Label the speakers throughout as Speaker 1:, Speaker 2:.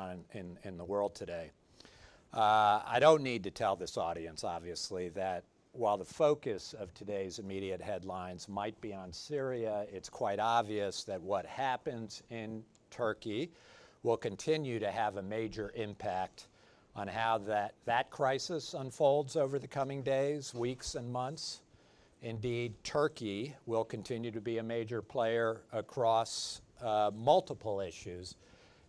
Speaker 1: on in the world today. I don't need to tell this audience, obviously, that while the focus of today's immediate headlines might be on Syria, it's quite obvious that what happens in Turkey will continue to have a major impact on how that crisis unfolds over the coming days, weeks, and months. Indeed, Turkey will continue to be a major player across multiple issues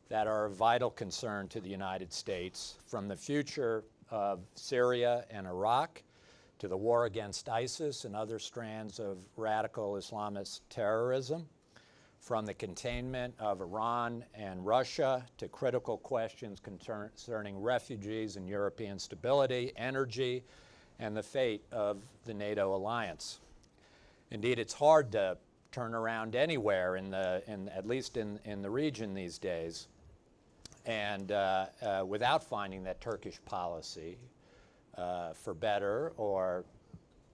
Speaker 1: that are of vital concern to the United States, from the future of Syria and Iraq to the war against ISIS and other strands of radical Islamist terrorism, from the containment of Iran and Russia to critical questions concerning refugees and European stability, energy, and the fate of the NATO alliance. Indeed, it's hard to turn around anywhere, at least in the region these days, and without finding that Turkish policy, for better or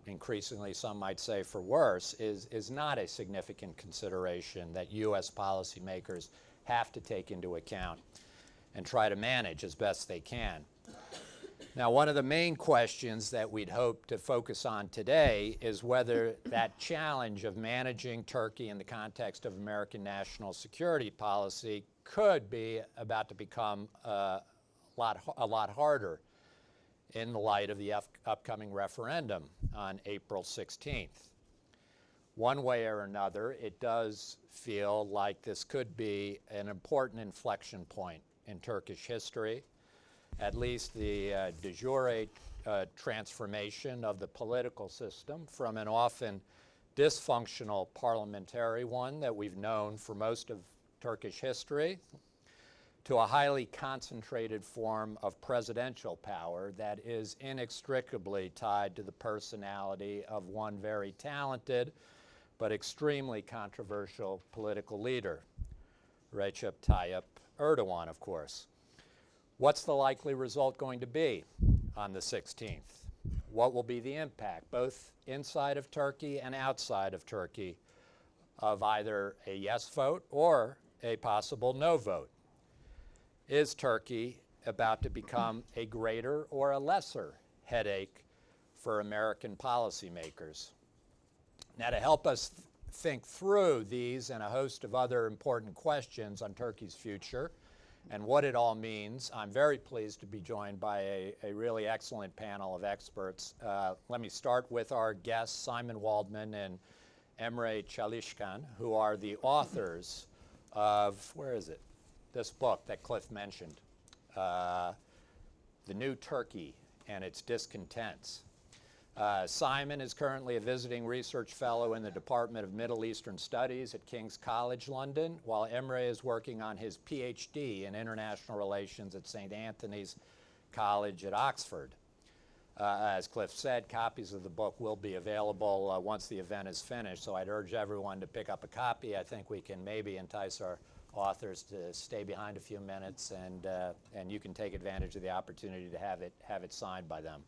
Speaker 1: increasingly some might say for worse, is not a significant consideration that U.S. policymakers have to take into account and try to manage as best they can. Now, one of the main questions that we'd hope to focus on today is whether that challenge of managing Turkey in the context of American national security policy could be about to become a lot harder in the light of the upcoming referendum on April 16th. One way or another, it does feel like this could be an important inflection point in Turkish history, at least the de jure transformation of the political system from an often dysfunctional parliamentary one that we've known for most of Turkish history to a highly concentrated form of presidential power that is inextricably tied to the personality of one very talented but extremely controversial political leader, Recep Tayyip Erdogan, of course. What's the likely result going to be on the 16th? What will be the impact, both inside of Turkey and outside of Turkey, of either a yes vote or a possible no vote? Is Turkey about to become a greater or a lesser headache for American policymakers? Now, to help us think through these and a host of other important questions on Turkey's future and what it all means, I'm very pleased to be joined by a really excellent panel of experts. Let me start with our guests, Simon Waldman and Emre Chalishkan, who are the authors of, this book that Cliff mentioned, The New Turkey and Its Discontents. Simon is currently a visiting research fellow in the Department of Middle Eastern Studies at King's College London, while Emre is working on his PhD in international relations at St. Anthony's College at Oxford. As Cliff said, copies of the book will be available once the event is finished, so I'd urge everyone to pick up a copy. I think we can maybe entice our authors to stay behind a few minutes, and you can take advantage of the opportunity to have it signed by them.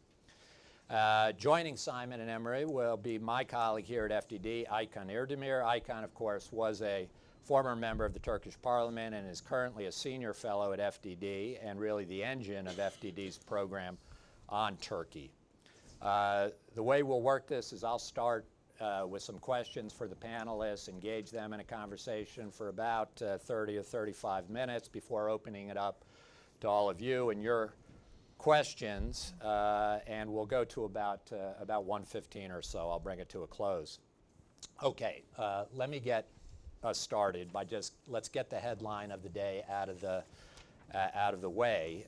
Speaker 1: Joining Simon and Emre will be my colleague here at FDD, Aykan Erdemir. Aykan, of course, was a former member of the Turkish Parliament and is currently a senior fellow at FDD and really the engine of FDD's program on Turkey. The way we'll work this is I'll start with some questions for the panelists, engage them in a conversation for about 30 or 35 minutes before opening it up to all of you and your questions, and we'll go to about 1:15 or so. I'll bring it to a close. Okay, let me get us started by let's get the headline of the day out of the way.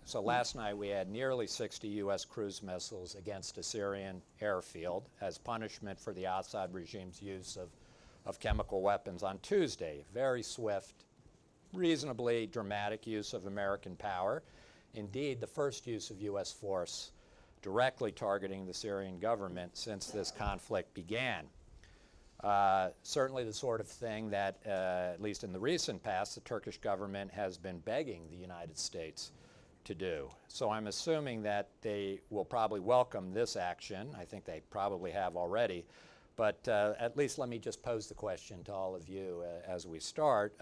Speaker 1: So last night we had nearly 60 U.S. cruise missiles against a Syrian airfield as punishment for the Assad regime's use of chemical weapons on Tuesday. Very swift, reasonably dramatic use of American power. Indeed, the first use of U.S. force directly targeting the Syrian government since this conflict began. Certainly the sort of thing that, at least in the recent past, the Turkish government has been begging the United States to do. So I'm assuming that they will probably welcome this action. I think they probably have already. But at least let me just pose the question to all of you as we start.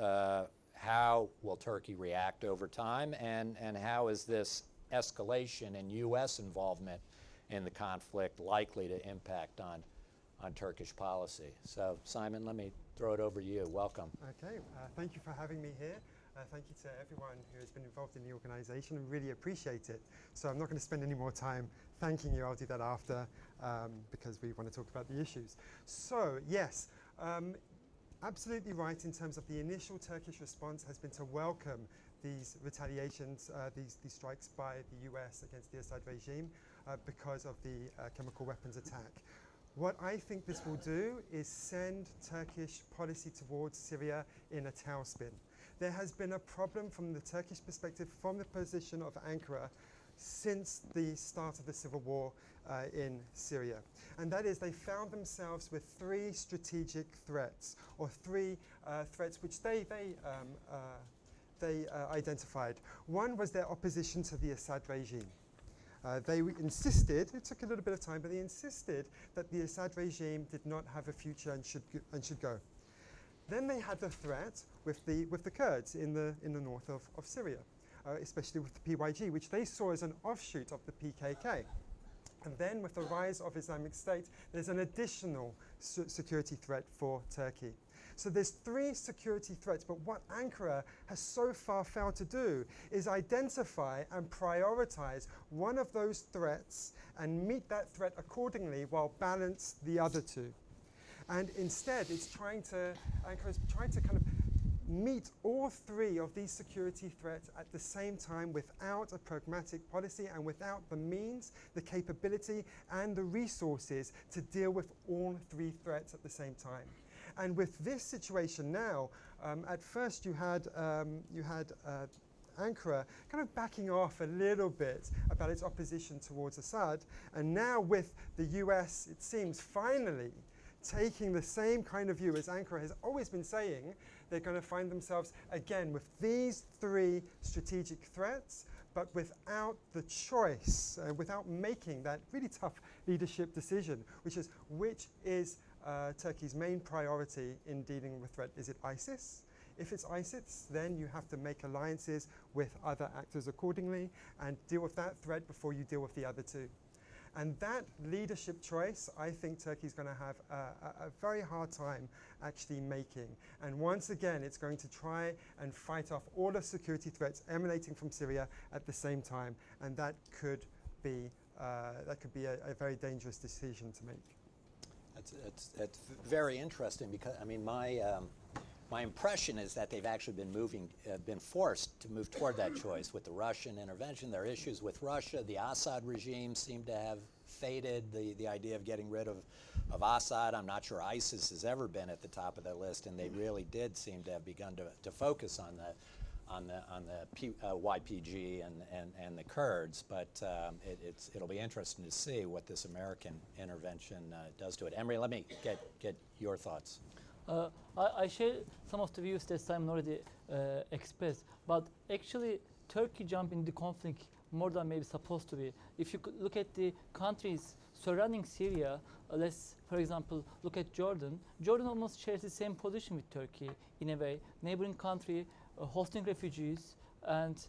Speaker 1: how will Turkey react over time, and how is this escalation in U.S. involvement in the conflict likely to impact on Turkish policy? So, Simon, let me throw it over to you. Welcome.
Speaker 2: Okay, thank you for having me here. Thank you to everyone who has been involved in the organization. I really appreciate it. So I'm not going to spend any more time thanking you. I'll do that after because we want to talk about the issues. So yes, absolutely right in terms of the initial Turkish response has been to welcome these retaliations, these strikes by the US against the Assad regime because of the chemical weapons attack. What I think this will do is send Turkish policy towards Syria in a tailspin. There has been a problem from the Turkish perspective, from the position of Ankara, since the start of the civil war in Syria. And that is, they found themselves with three strategic threats, or three threats which they identified. One was their opposition to the Assad regime. They insisted, it took a little bit of time, but they insisted that the Assad regime did not have a future and should go. Then they had the threat with the Kurds in the north of Syria, especially with the PYG, which they saw as an offshoot of the PKK. And then with the rise of Islamic State, there's an additional security threat for Turkey. So there's three security threats, but what Ankara has so far failed to do is identify and prioritize one of those threats and meet that threat accordingly while balance the other two. And instead, Ankara is trying to kind of meet all three of these security threats at the same time without a pragmatic policy and without the means, the capability, and the resources to deal with all three threats at the same time. And with this situation now, at first you had Ankara kind of backing off a little bit about its opposition towards Assad, and now with the US, it seems, finally taking the same kind of view as Ankara has always been saying, they're going to find themselves again with these three strategic threats, but without the choice, without making that really tough leadership decision, which is Turkey's main priority in dealing with threat. Is it ISIS? If it's ISIS, then you have to make alliances with other actors accordingly and deal with that threat before you deal with the other two. And that leadership choice, I think Turkey's going to have a very hard time actually making. And once again, it's going to try and fight off all the security threats emanating from Syria at the same time. And that could be a very dangerous decision to make.
Speaker 1: That's very interesting, because I mean my impression is that they've actually been forced to move toward that choice with the Russian intervention. There are issues with Russia. The Assad regime seemed to have faded. The idea of getting rid of Assad, I'm not sure ISIS has ever been at the top of their list, and they really did seem to have begun to focus on the YPG and the Kurds. But it'll be interesting to see what this American intervention does to it. Emre, let me get your thoughts.
Speaker 3: I share some of the views that Simon already expressed, but actually Turkey jumped into the conflict more than maybe supposed to be. If you could look at the countries surrounding Syria, let's, for example, look at Jordan. Jordan almost shares the same position with Turkey in a way, neighboring country, hosting refugees, and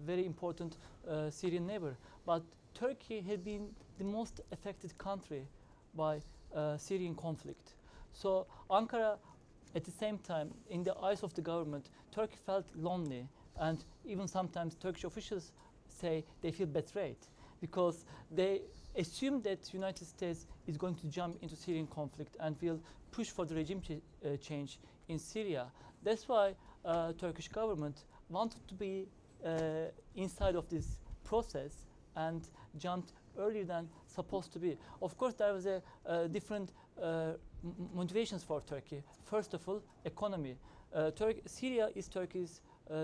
Speaker 3: very important Syrian neighbor. But Turkey had been the most affected country by Syrian conflict. So Ankara, at the same time, in the eyes of the government, Turkey felt lonely, and even sometimes Turkish officials say they feel betrayed because they assume that the United States is going to jump into Syrian conflict and will push for the regime change in Syria. That's why Turkish government wanted to be inside of this process and jumped earlier than supposed to be. Of course, there was a different motivations for Turkey. First of all, economy. Syria is Turkey's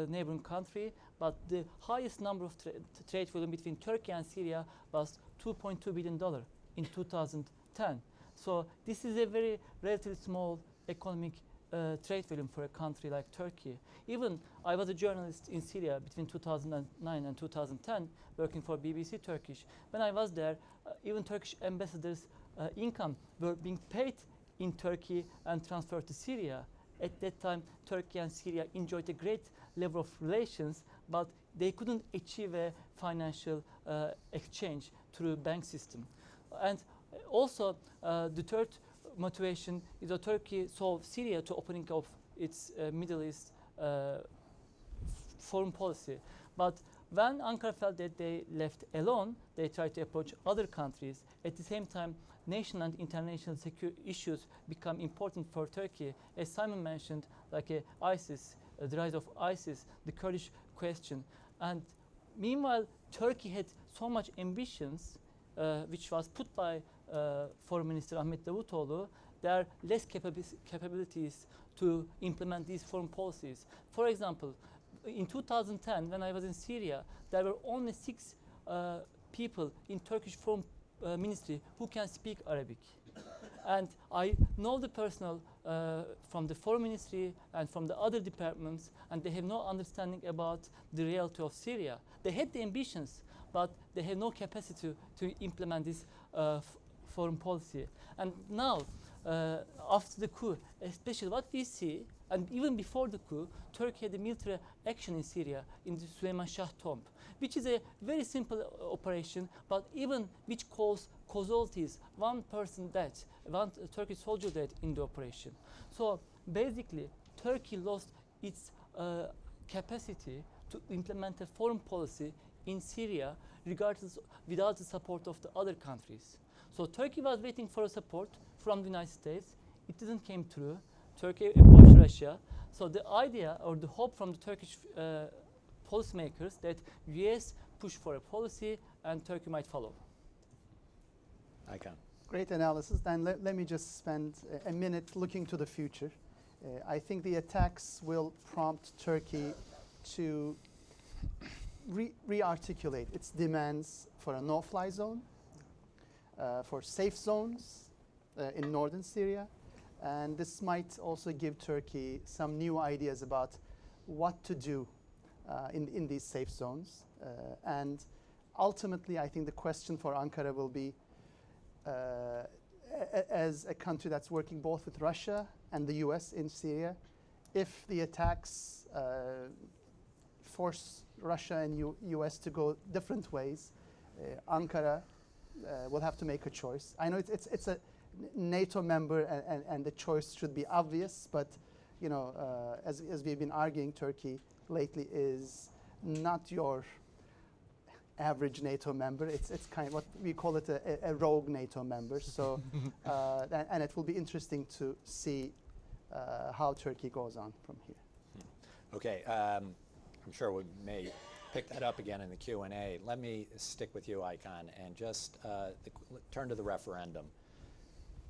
Speaker 3: neighboring country, but the highest number of trade volume between Turkey and Syria was $2.2 billion in 2010. So this is a very relatively small economic trade volume for a country like Turkey. Even I was a journalist in Syria between 2009 and 2010, working for BBC Turkish. When I was there, even Turkish ambassadors' income were being paid in Turkey and transferred to Syria. at that time Turkey and Syria enjoyed a great level of relations, but they couldn't achieve a financial exchange through bank system. And also the third motivation is that Turkey saw Syria to opening of its Middle East foreign policy. But when Ankara felt that they left alone, they tried to approach other countries. At the same time, national and international security issues become important for Turkey. As Simon mentioned, like ISIS, the rise of ISIS, the Kurdish question. And meanwhile, Turkey had so much ambitions, which was put by Foreign Minister Ahmet Davutoğlu. There are less capabilities to implement these foreign policies. For example, in 2010, when I was in Syria, there were only 6 people in Turkish Foreign Ministry who can speak Arabic. And I know the personnel from the Foreign Ministry and from the other departments, and they have no understanding about the reality of Syria. They had the ambitions, but they have no capacity to implement this foreign policy. And now, after the coup, especially what we see, and even before the coup, Turkey had a military action in Syria, in the Süleyman Shah tomb, which is a very simple operation, but even which caused casualties, 1 person dead, 1 Turkish soldier dead in the operation. So basically, Turkey lost its capacity to implement a foreign policy in Syria, regardless, without the support of the other countries. So Turkey was waiting for a support from the United States. It didn't come through. Turkey approached Russia. So the idea or the hope from the Turkish policymakers that US push for a policy and Turkey might follow.
Speaker 1: Aykan.
Speaker 4: Great analysis. Then let me just spend a minute looking to the future. I think the attacks will prompt Turkey to re-articulate its demands for a no-fly zone, for safe zones in northern Syria. And this might also give Turkey some new ideas about what to do in these safe zones. And ultimately, I think the question for Ankara will be, as a country that's working both with Russia and the US in Syria, if the attacks force Russia and US to go different ways, Ankara will have to make a choice. I know it's a NATO member and the choice should be obvious, but you know, as we've been arguing, Turkey lately is not your average NATO member. It's kind of what we call it a rogue NATO member. So and it will be interesting to see how Turkey goes on from here.
Speaker 1: Okay, I'm sure we may pick that up again in the Q&A. Let me stick with you, Aykan, and just turn to the referendum.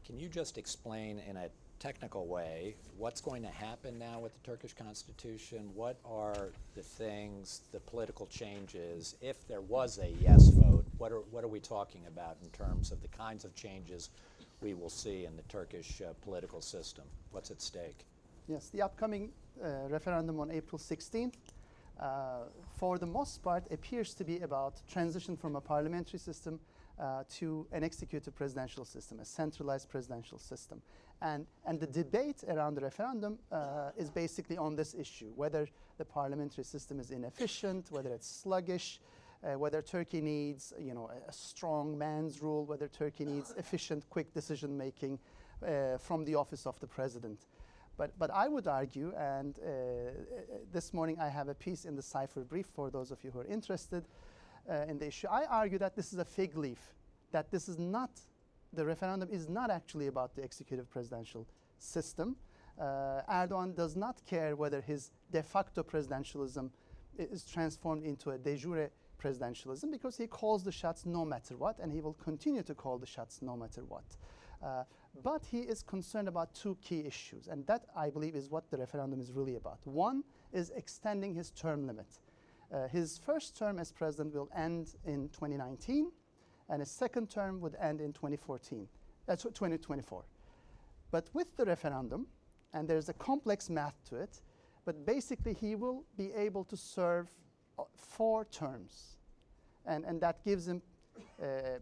Speaker 1: Can you just explain in a technical way what's going to happen now with the Turkish constitution? What are the things, the political changes, if there was a yes vote, what are we talking about in terms of the kinds of changes we will see in the Turkish political system? What's at stake?
Speaker 4: Yes, the upcoming referendum on April 16th, for the most part, appears to be about transition from a parliamentary system to an executive presidential system, a centralized presidential system. And the debate around the referendum is basically on this issue, whether the parliamentary system is inefficient, whether it's sluggish, whether Turkey needs, you know, a strong man's rule, whether Turkey needs efficient, quick decision-making from the office of the president. But I would argue, and this morning I have a piece in the Cipher Brief for those of you who are interested in the issue. I argue that this is a fig leaf, that this is not, the referendum is not actually about the executive presidential system. Erdogan does not care whether his de facto presidentialism is transformed into a de jure presidentialism, because he calls the shots no matter what, and he will continue to call the shots no matter what. But he is concerned about 2 key issues, and that, I believe, is what the referendum is really about. One is extending his term limit. His first term as president will end in 2019, and his second term would end in 2024. But with the referendum, and there's a complex math to it, but basically he will be able to serve 4 terms, and that gives him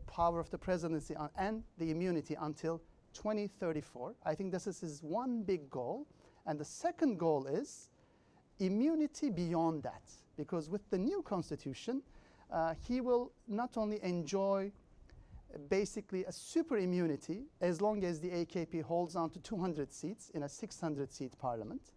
Speaker 4: power of the presidency and the immunity until 2034. I think this is his one big goal, And the second goal is immunity beyond that, because with the new constitution, he will not only enjoy basically a super immunity as long as the AKP holds on to 200 seats in a 600-seat parliament,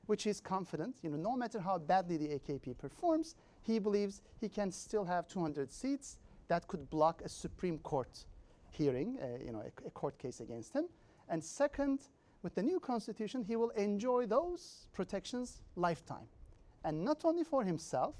Speaker 4: which is confident. No matter how badly the AKP performs, he believes he can still have 200 seats that could block a Supreme Court hearing, a court case against him. And second, with the new constitution, he will enjoy those protections lifetime. And not only for himself,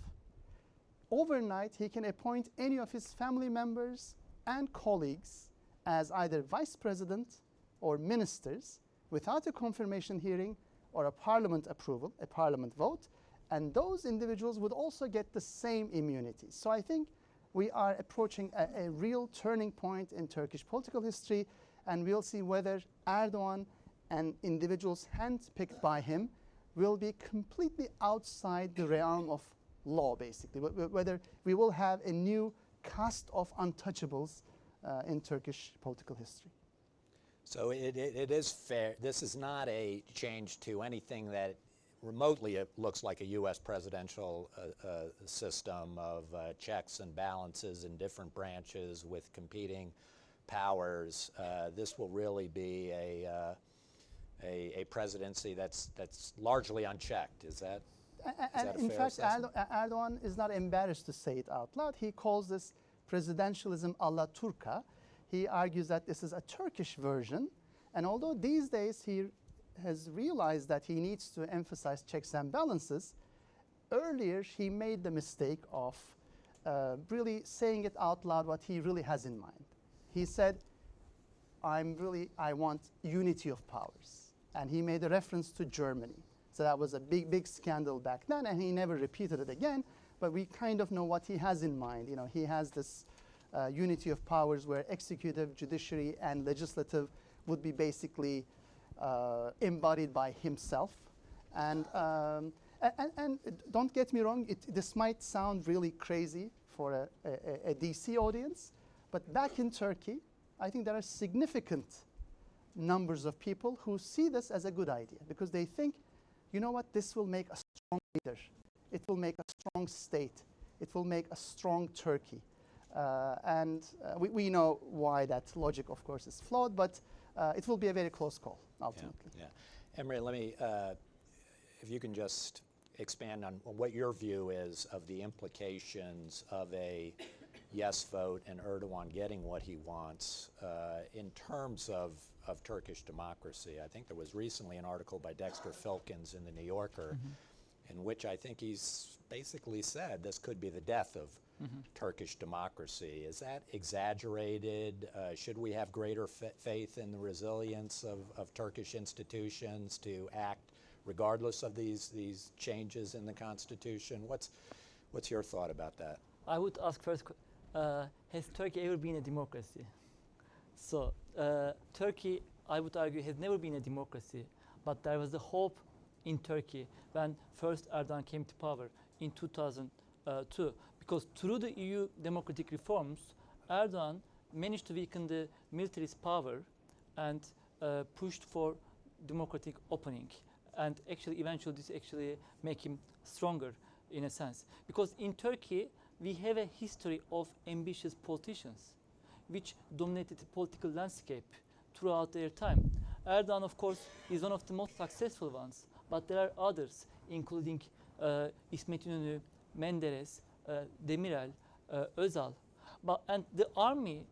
Speaker 4: overnight he can appoint any of his family members and colleagues as either vice president or ministers without a confirmation hearing or a parliament approval, a parliament vote, and those individuals would also get the same immunity. So I think we are approaching a real turning point in Turkish political history, and we'll see whether Erdogan and individuals handpicked by him will be completely outside the realm of law, basically, whether we will have a new caste of untouchables in Turkish political history.
Speaker 1: So it is fair. This is not a change to anything that remotely looks like a U.S. presidential system of checks and balances in different branches with competing powers. This will really be a presidency that's largely unchecked. Is that a
Speaker 4: in
Speaker 1: fair
Speaker 4: fact,
Speaker 1: assessment?
Speaker 4: Erdogan is not embarrassed to say it out loud. He calls this presidentialism a la Turca. He argues that this is a Turkish version. And although these days he has realized that he needs to emphasize checks and balances, earlier he made the mistake of really saying it out loud what he really has in mind. He said, I want unity of powers. And he made a reference to Germany. So that was a big scandal back then, and he never repeated it again. But we kind of know what he has in mind. He has this unity of powers where executive, judiciary, and legislative would be basically embodied by himself. And don't get me wrong, this might sound really crazy for a DC audience, but back in Turkey, I think there are significant numbers of people who see this as a good idea because they think, you know what, this will make a strong leader. It will make a strong state. It will make a strong Turkey. And we know why that logic, of course, is flawed, but it will be a very close call, ultimately.
Speaker 1: Yeah. Emre, let me, if you can just expand on what your view is of the implications of a yes vote and Erdogan getting what he wants in terms of Turkish democracy. I think there was recently an article by Dexter Filkins in the New Yorker in which I think he's basically said this could be the death of Turkish democracy. Is that exaggerated? Should we have greater faith in the resilience of Turkish institutions to act regardless of these changes in the constitution? What's your thought about that?
Speaker 3: I would ask first, has Turkey ever been a democracy? So Turkey, I would argue, has never been a democracy, but there was a hope in Turkey when first Erdogan came to power in 2002, because through the EU democratic reforms, Erdogan managed to weaken the military's power and pushed for democratic opening. And actually, eventually, this actually make him stronger in a sense. Because in Turkey, we have a history of ambitious politicians which dominated the political landscape throughout their time. Erdogan, of course, is one of the most successful ones, but there are others, including İsmet İnönü, Menderes, Demirel, Özal. And the army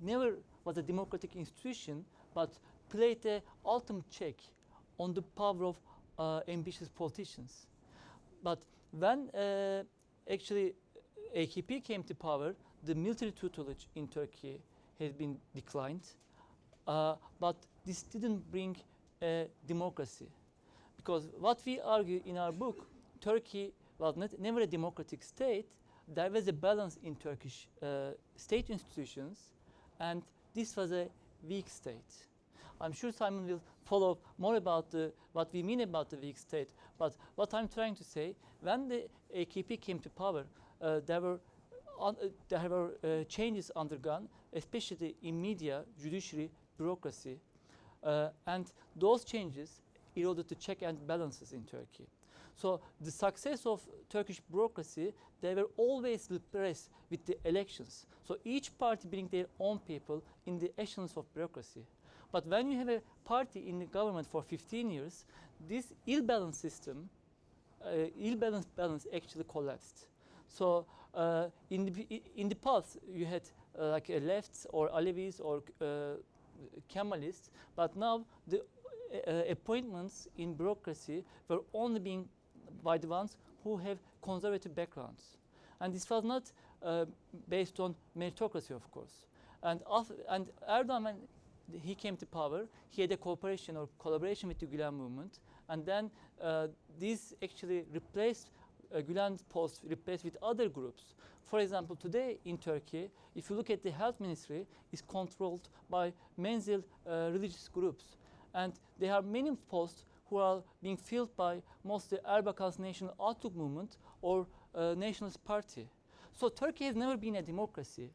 Speaker 3: never was a democratic institution, but played the ultimate check on the power of ambitious politicians. But when actually AKP came to power, the military tutelage in Turkey has been declined, but this didn't bring a democracy. Because what we argue in our book, Turkey was never a democratic state. There was a balance in Turkish state institutions, and this was a weak state. I'm sure Simon will follow more about what we mean about the weak state, but what I'm trying to say, when the AKP came to power, there were changes undergone, especially in media, judiciary, bureaucracy, and those changes eroded the check and balances in Turkey. So the success of Turkish bureaucracy, they were always repressed with the elections. So each party bring their own people in the echelons of bureaucracy. But when you have a party in the government for 15 years, this ill-balanced system, balance actually collapsed. So in the past, you had like a lefts or Alevis or Kemalists, but now the appointments in bureaucracy were only being by the ones who have conservative backgrounds. And this was not based on meritocracy, of course. And Erdogan, when he came to power, he had a cooperation or collaboration with the Gülen movement. And then this actually replaced Gülen posts replaced with other groups. For example, today in Turkey, if you look at the health ministry, is controlled by Menzil religious groups. And there are many posts who are being filled by mostly Erbakan's National Outlook movement or Nationalist Party. So Turkey has never been a democracy,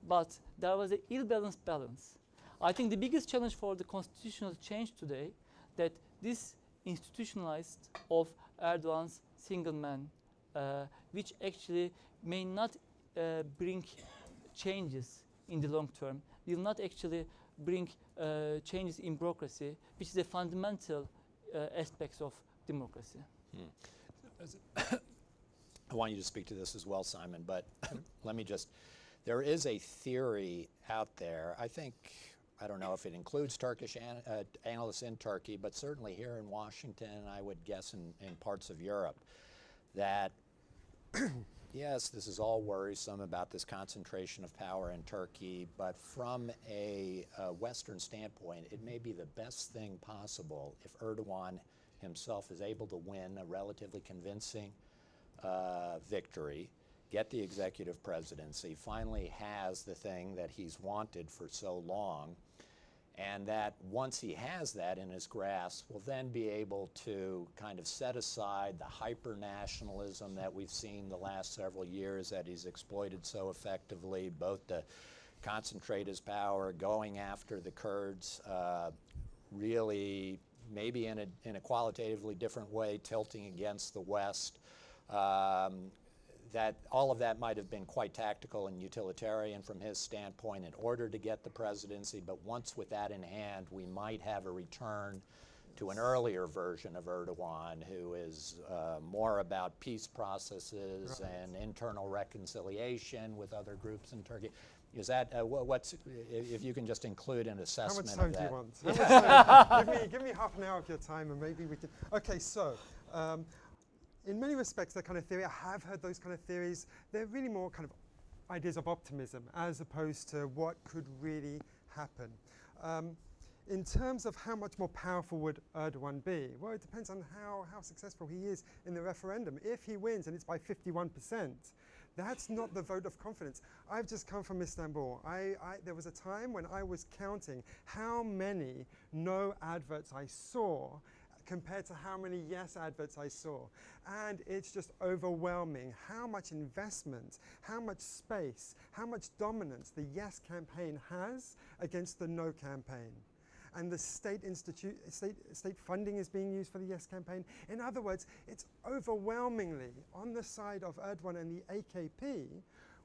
Speaker 3: but there was an ill-balanced balance. I think the biggest challenge for the constitutional change today, that this institutionalized of Erdogan's single man, which actually may not bring changes in the long term, will not actually bring changes in bureaucracy, which is a fundamental aspects of democracy.
Speaker 1: I want you to speak to this as well, Simon, but let me just, there is a theory out there, I don't know if it includes Turkish analysts in Turkey, but certainly here in Washington, I would guess in parts of Europe, that yes, this is all worrisome about this concentration of power in Turkey, but from a Western standpoint, it may be the best thing possible if Erdogan himself is able to win a relatively convincing victory, get the executive presidency, finally has the thing that he's wanted for so long, and that once he has that in his grasp, will then be able to kind of set aside the hyper-nationalism that we've seen the last several years that he's exploited so effectively, both to concentrate his power, going after the Kurds, really maybe in a qualitatively different way, tilting against the West. That all of that might have been quite tactical and utilitarian from his standpoint in order to get the presidency, but once with that in hand, we might have a return to an earlier version of Erdogan, who is more about peace processes and internal reconciliation with other groups in Turkey. Is that, if you can just include an assessment of that.
Speaker 2: How much time do you want? Give me half an hour of your time and maybe we can, okay, so. In many respects, that kind of theory, I have heard those kind of theories. They're really more kind of ideas of optimism as opposed to what could really happen. In terms of how much more powerful would Erdogan be? Well, it depends on how successful he is in the referendum. If he wins and it's by 51%, that's not the vote of confidence. I've just come from Istanbul. There was a time when I was counting how many no adverts I saw compared to how many yes adverts I saw. And it's just overwhelming how much investment, how much space, how much dominance the yes campaign has against the no campaign. And the state funding is being used for the yes campaign. In other words, it's overwhelmingly on the side of Erdogan and the AKP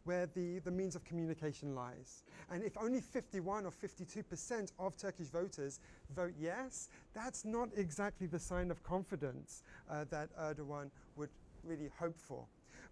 Speaker 2: where the means of communication lies. And if only 51 or 52% of Turkish voters vote yes, that's not exactly the sign of confidence that Erdogan would really hope for.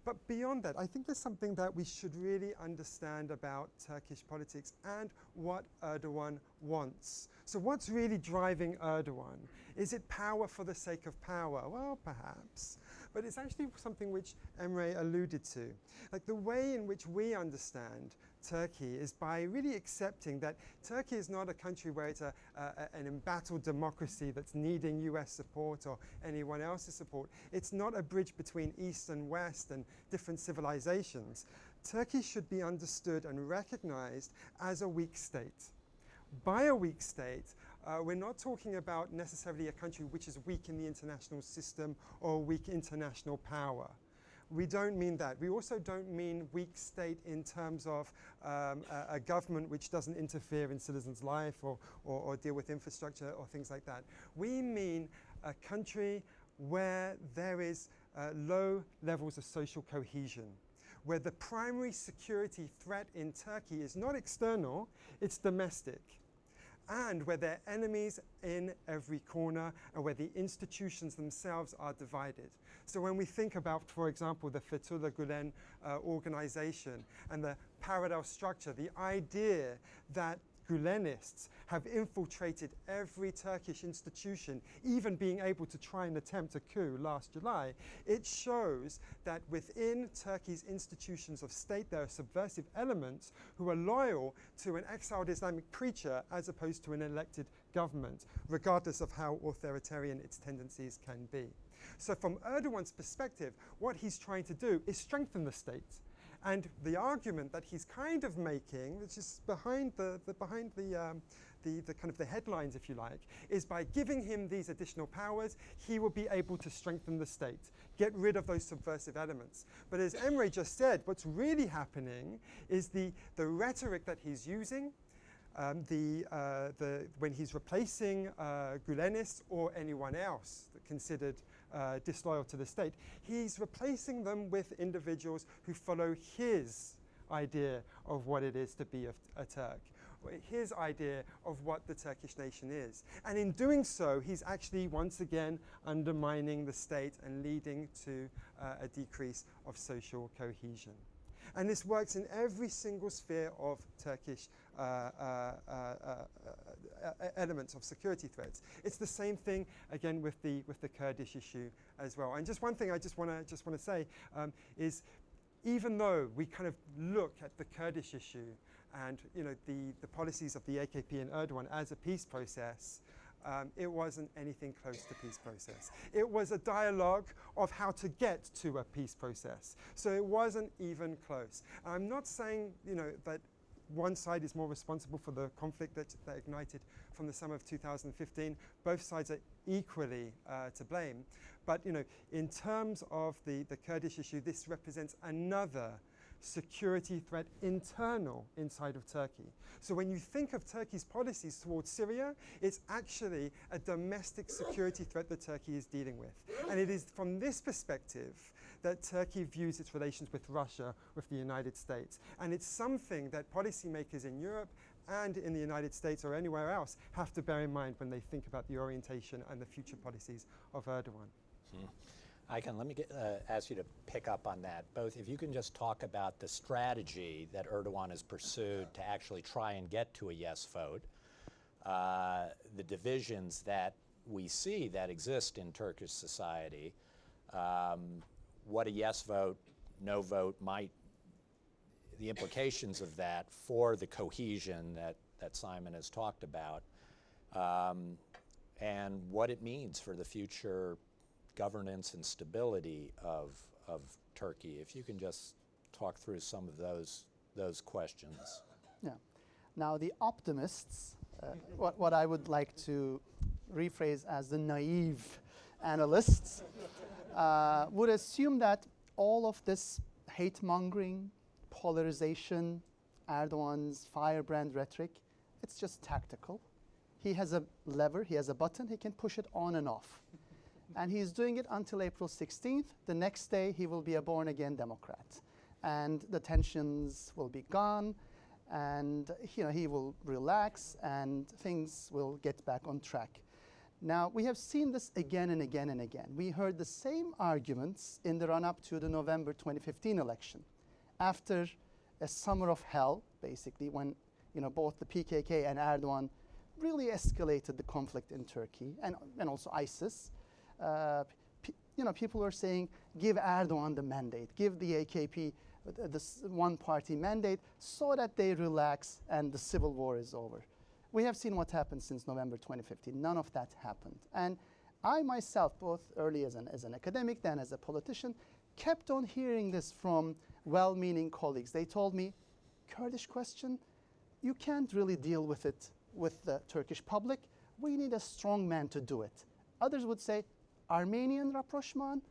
Speaker 2: But beyond that, I think there's something that we should really understand about Turkish politics and what Erdogan wants. So what's really driving Erdogan? Is it power for the sake of power? Well, perhaps. But it's actually something which Emre alluded to. Like the way in which we understand Turkey is by really accepting that Turkey is not a country where it's an embattled democracy that's needing US support or anyone else's support. It's not a bridge between East and West and different civilizations. Turkey should be understood and recognized as a weak state. By a weak state, we're not talking about necessarily a country which is weak in the international system or weak international power. We don't mean that. We also don't mean weak state in terms of a government which doesn't interfere in citizens' life or deal with infrastructure or things like that. We mean a country where there is low levels of social cohesion, where the primary security threat in Turkey is not external, it's domestic, and where there are enemies in every corner, and where the institutions themselves are divided. So when we think about, for example, the Fethullah Gulen organization and the parallel structure, the idea that Gulenists have infiltrated every Turkish institution, even being able to try and attempt a coup last July, it shows that within Turkey's institutions of state there are subversive elements who are loyal to an exiled Islamic preacher as opposed to an elected government, regardless of how authoritarian its tendencies can be. So from Erdogan's perspective, what he's trying to do is strengthen the state. And the argument that he's kind of making, which is behind the kind of the headlines, if you like, is by giving him these additional powers, he will be able to strengthen the state, get rid of those subversive elements. But as Emre just said, what's really happening is the rhetoric that he's using, when he's replacing Gulenists or anyone else considered disloyal to the state, he's replacing them with individuals who follow his idea of what it is to be a Turk, his idea of what the Turkish nation is. And in doing so, he's actually once again undermining the state and leading to a decrease of social cohesion. And this works in every single sphere of Turkish elements of security threats. It's the same thing again with the Kurdish issue as well. And just one thing I just want to say is, even though we kind of look at the Kurdish issue and the policies of the AKP and Erdogan as a peace process, it wasn't anything close to peace process. It was a dialogue of how to get to a peace process. So it wasn't even close. I'm not saying that one side is more responsible for the conflict that ignited from the summer of 2015. Both sides are equally to blame. But in terms of the Kurdish issue, this represents another security threat internal inside of Turkey. So when you think of Turkey's policies towards Syria, it's actually a domestic security threat that Turkey is dealing with. And it is from this perspective that Turkey views its relations with Russia, with the United States. And it's something that policymakers in Europe and in the United States or anywhere else have to bear in mind when they think about the orientation and the future policies of Erdogan.
Speaker 1: Aykan, let me ask you to pick up on that. Both, if you can just talk about the strategy that Erdogan has pursued to actually try and get to a yes vote, the divisions that we see that exist in Turkish society, what a yes vote, no vote might, the implications of that for the cohesion that Simon has talked about, and what it means for the future governance and stability of Turkey. If you can just talk through some of those questions.
Speaker 4: Yeah. Now the optimists, what I would like to rephrase as the naive analysts, would assume that all of this hate-mongering, polarization, Erdogan's firebrand rhetoric, it's just tactical. He has a lever, he has a button, he can push it on and off. And he's doing it until April 16th. The next day, he will be a born-again Democrat. And the tensions will be gone, and he will relax, and things will get back on track. Now, we have seen this again and again and again. We heard the same arguments in the run-up to the November 2015 election. After a summer of hell, basically, when both the PKK and Erdogan really escalated the conflict in Turkey, and also ISIS, people were saying, give Erdogan the mandate, give the AKP this one-party mandate so that they relax and the civil war is over. We have seen what happened since November 2015. None of that happened. And I myself, both early as an academic, then as a politician, kept on hearing this from well-meaning colleagues. They told me, Kurdish question, you can't really deal with it with the Turkish public. We need a strong man to do it. Others would say, Armenian rapprochement,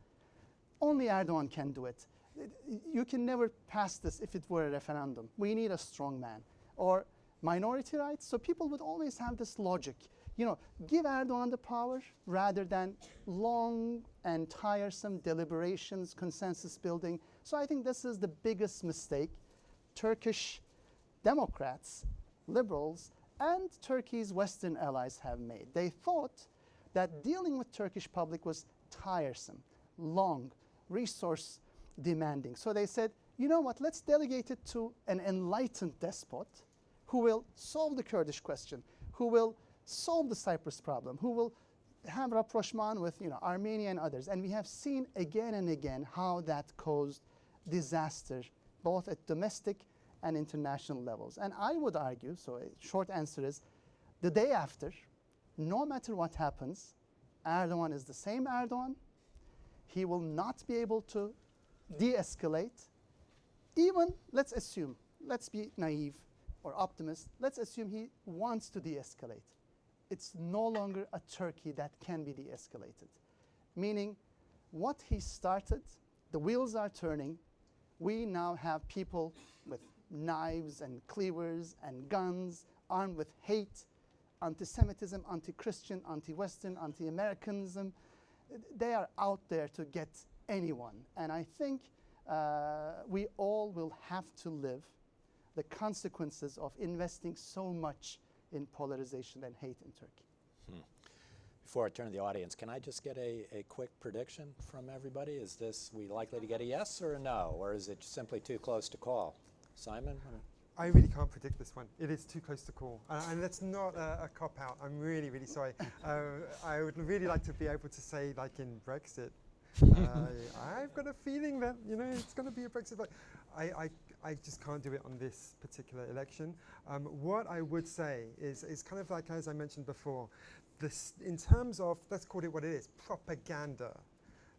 Speaker 4: only Erdogan can do it. You can never pass this if it were a referendum. We need a strong man. Or minority rights. So people would always have this logic. give Erdogan the power rather than long and tiresome deliberations, consensus building. So I think this is the biggest mistake Turkish Democrats, liberals, and Turkey's Western allies have made. They thought that dealing with Turkish public was tiresome, long, resource demanding. So they said, you know what, let's delegate it to an enlightened despot who will solve the Kurdish question, who will solve the Cyprus problem, who will have rapprochement with Armenia and others. And we have seen again and again how that caused disaster, both at domestic and international levels. And I would argue, so a short answer is, the day after, no matter what happens, Erdogan is the same Erdogan. He will not be able to de-escalate. Even, let's assume, let's be naive or optimist, let's assume he wants to de-escalate. It's no longer a Turkey that can be de-escalated. Meaning, what he started, the wheels are turning. We now have people with knives and cleavers and guns, armed with hate, anti-Semitism, anti-Christian, anti-Western, anti-Americanism. They are out there to get anyone. And I think we all will have to live the consequences of investing so much in polarization and hate in Turkey.
Speaker 1: Before I turn to the audience, can I just get a quick prediction from everybody? Is this, we likely to get a yes or a no, or is it simply too close to call? Simon?
Speaker 2: I really can't predict this one. It is too close to call. And that's not a cop-out. I'm really, really sorry. I would really like to be able to say, like in Brexit, I've got a feeling that, it's going to be a Brexit vote. I just can't do it on this particular election. What I would say is kind of like, as I mentioned before, this, in terms of, let's call it what it is, propaganda.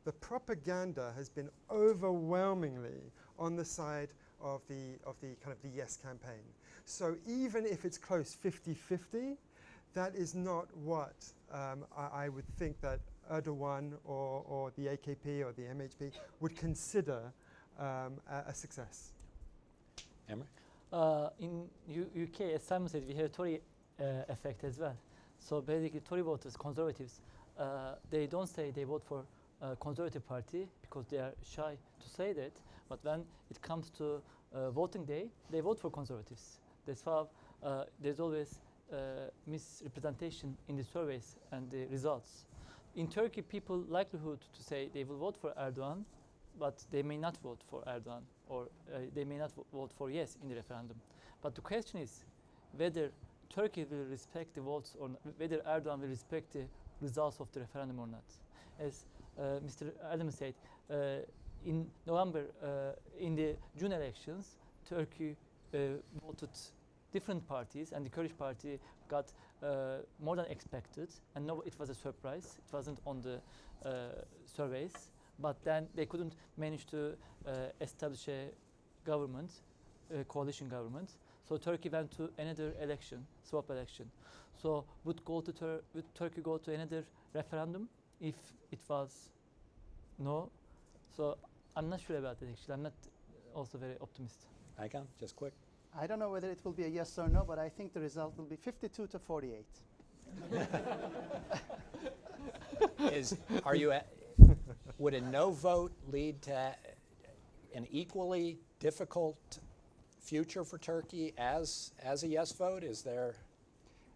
Speaker 2: The propaganda has been overwhelmingly on the side of the kind of the yes campaign. So even if it's close 50-50, that is not what I would think that Erdogan or the AKP or the MHP would consider a success.
Speaker 1: Emre?
Speaker 3: In UK, as Simon said, we have a Tory effect as well. So basically, Tory voters, conservatives, they don't say they vote for Conservative Party because they are shy to say that. But when it comes to voting day, they vote for Conservatives. That's why there's always misrepresentation in the surveys and the results. In Turkey, people likelihood to say they will vote for Erdogan, but they may not vote for Erdogan, or they may not vote for yes in the referendum. But the question is whether Turkey will respect the votes or not, whether Erdogan will respect the results of the referendum or not. As Mr. Erdemir said, in November, in the June elections, Turkey voted different parties, and the Kurdish party got more than expected, and no, it was a surprise. It wasn't on the surveys, but then they couldn't manage to establish a government, a coalition government. So Turkey went to another election, swap election. So would Turkey go to another referendum if it was no? So I'm not sure about that actually. I'm not also very optimistic.
Speaker 1: Aykan, just quick.
Speaker 4: I don't know whether it will be a yes or no, but I think the result will be 52-48.
Speaker 1: Would a no vote lead to an equally difficult future for Turkey as a yes vote? Is there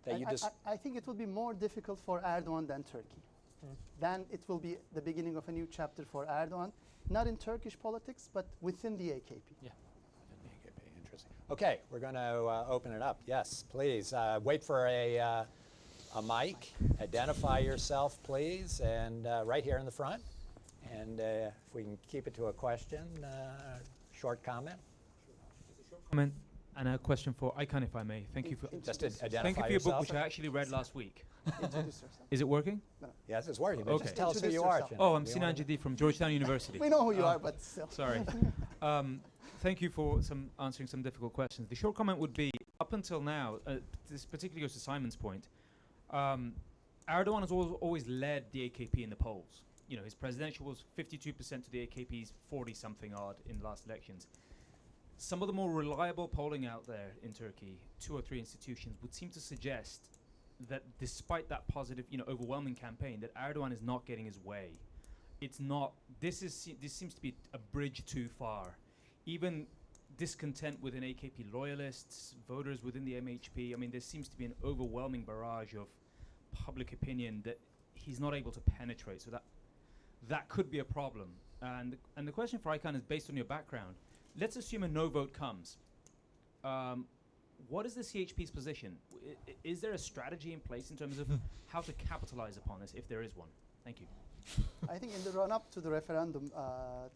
Speaker 1: that you just?
Speaker 4: I think it will be more difficult for Erdogan than Turkey. Then it will be the beginning of a new chapter for Erdogan, not in Turkish politics, but within the AKP.
Speaker 1: Yeah. Interesting. Okay, we're going to open it up. Yes, please. Wait for a mic. Identify yourself, please, and right here in the front. And if we can keep it to a question, short comment.
Speaker 5: Comment and a question for Aykan, if I may. Thank you for
Speaker 1: Just identify
Speaker 5: thank you for your book,
Speaker 1: yourself.
Speaker 5: which I actually read last week.
Speaker 4: Introduce yourself.
Speaker 5: Is it working?
Speaker 4: No.
Speaker 1: Yes, it's working. But
Speaker 5: Okay.
Speaker 1: just tell us who
Speaker 4: Introduce
Speaker 1: you are.
Speaker 4: yourself.
Speaker 5: Oh, I'm Sinan Jadid from Georgetown University.
Speaker 4: We know who you are, but still.
Speaker 5: Sorry. Thank you for answering some difficult questions. The short comment would be, up until now, this particularly goes to Simon's point, Erdogan has always led the AKP in the polls. You know, his presidential was 52% to the AKP's 40-something odd in last elections. Some of the more reliable polling out there in Turkey, 2 or 3 institutions, would seem to suggest that despite that positive, overwhelming campaign, that Erdogan is not getting his way. It's not. This seems to be a bridge too far. Even discontent within AKP loyalists, voters within the MHP. I mean, there seems to be an overwhelming barrage of public opinion that he's not able to penetrate. So that could be a problem. And the question for Aykan is based on your background. Let's assume a no vote comes. What is the CHP's position? Is there a strategy in place in terms of how to capitalize upon this, if there is one? Thank you.
Speaker 4: I think in the run-up to the referendum,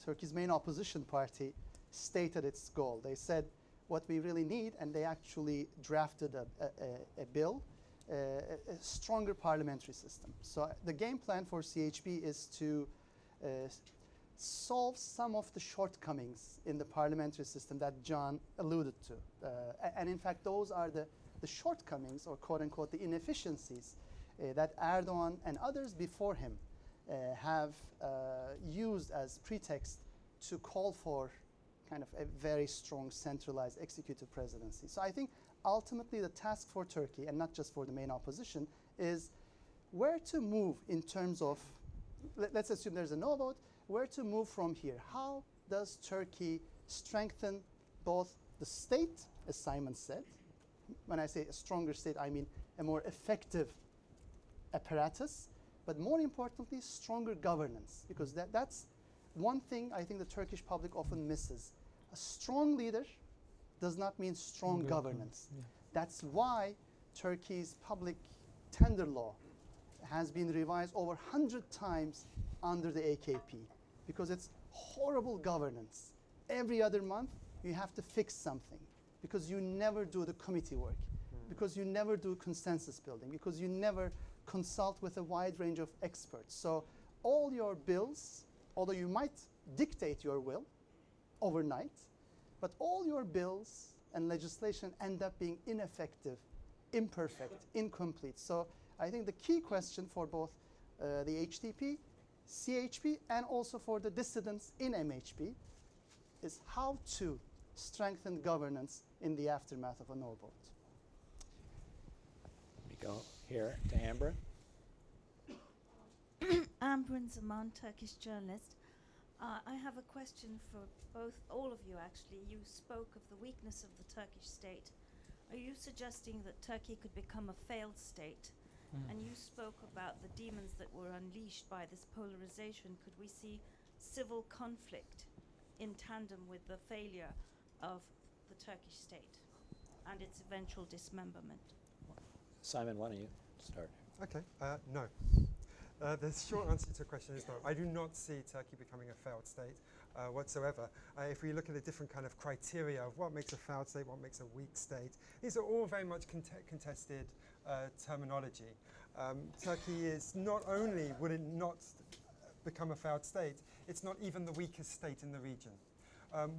Speaker 4: Turkey's main opposition party stated its goal. They said what we really need, and they actually drafted a bill, a stronger parliamentary system. So the game plan for CHP is to solve some of the shortcomings in the parliamentary system that John alluded to. And in fact, those are the shortcomings, or quote-unquote, the inefficiencies that Erdogan and others before him have used as pretext to call for kind of a very strong centralized executive presidency. So I think ultimately the task for Turkey, and not just for the main opposition, is where to move in terms of, let's assume there's a no vote, where to move from here. How does Turkey strengthen both the state, as Simon said? When I say a stronger state, I mean a more effective apparatus, but more importantly, stronger governance, because that's one thing I think the Turkish public often misses. A strong leader does not mean strong governance. Yeah. That's why Turkey's public tender law has been revised over 100 times under the AKP, because it's horrible governance. Every other month, you have to fix something, because you never do the committee work, because you never do consensus building, because you never consult with a wide range of experts. So all your bills, although you might dictate your will overnight, but all your bills and legislation end up being ineffective, imperfect, incomplete. So I think the key question for both the HDP, CHP, and also for the dissidents in MHP is how to strengthen governance in the aftermath of a no vote.
Speaker 1: We go here to Emre.
Speaker 6: Amber Zaman, Turkish journalist. I have a question for all of you actually. You spoke of the weakness of the Turkish state. Are you suggesting that Turkey could become a failed state? And you spoke about the demons that were unleashed by this polarization. Could we see civil conflict in tandem with the failure of the Turkish state and its eventual dismemberment?
Speaker 1: Simon, why don't you start?
Speaker 2: Okay, no. The short answer to your question is no. I do not see Turkey becoming a failed state whatsoever. If we look at the different kind of criteria of what makes a failed state, what makes a weak state, these are all very much contested terminology. Turkey is not only would it not become a failed state, it's not even the weakest state in the region.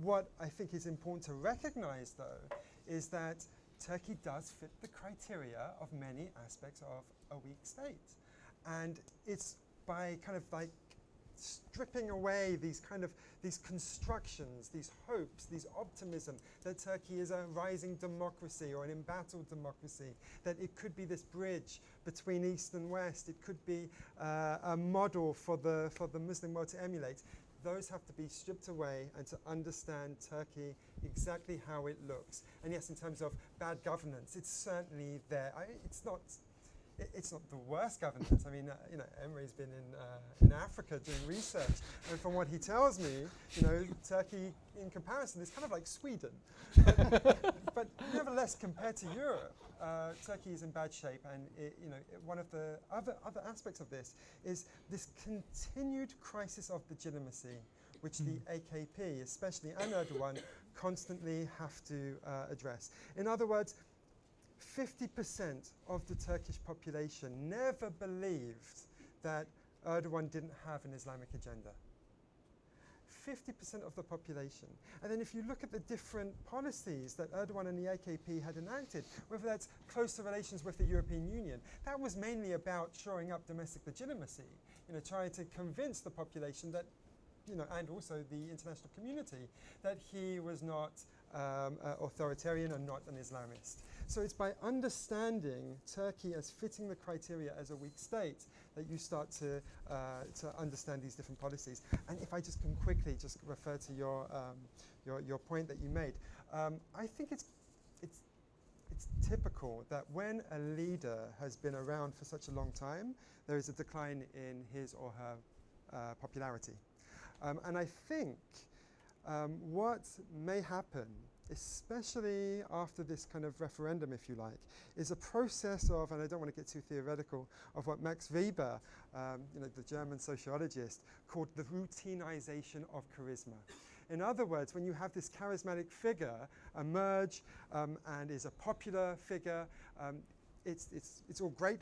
Speaker 2: What I think is important to recognize, though, is that Turkey does fit the criteria of many aspects of a weak state. And it's by kind of like stripping away these constructions, these hopes, these optimism that Turkey is a rising democracy or an embattled democracy, that it could be this bridge between East and West, it could be a model for the Muslim world to emulate. Those have to be stripped away and to understand Turkey exactly how it looks. And yes, in terms of bad governance, it's certainly there. It's not the worst governance. I mean, Emre's been in Africa doing research, and from what he tells me, Turkey, in comparison, is kind of like Sweden. But nevertheless, compared to Europe, Turkey is in bad shape, and one of the other aspects of this is this continued crisis of legitimacy, which the AKP, especially, and Erdogan, constantly have to address. In other words, 50% of the Turkish population never believed that Erdogan didn't have an Islamic agenda. 50% of the population. And then if you look at the different policies that Erdogan and the AKP had enacted, whether that's closer relations with the European Union, that was mainly about shoring up domestic legitimacy, trying to convince the population that, and also the international community, that he was not authoritarian and not an Islamist. So it's by understanding Turkey as fitting the criteria as a weak state that you start to understand these different policies. And if I just can quickly just refer to your point that you made, I think it's typical that when a leader has been around for such a long time, there is a decline in his or her popularity. And I think what may happen, especially after this kind of referendum, if you like, is a process of, and I don't want to get too theoretical, of what Max Weber, the German sociologist, called the routinization of charisma. In other words, when you have this charismatic figure emerge and is a popular figure, it's all great,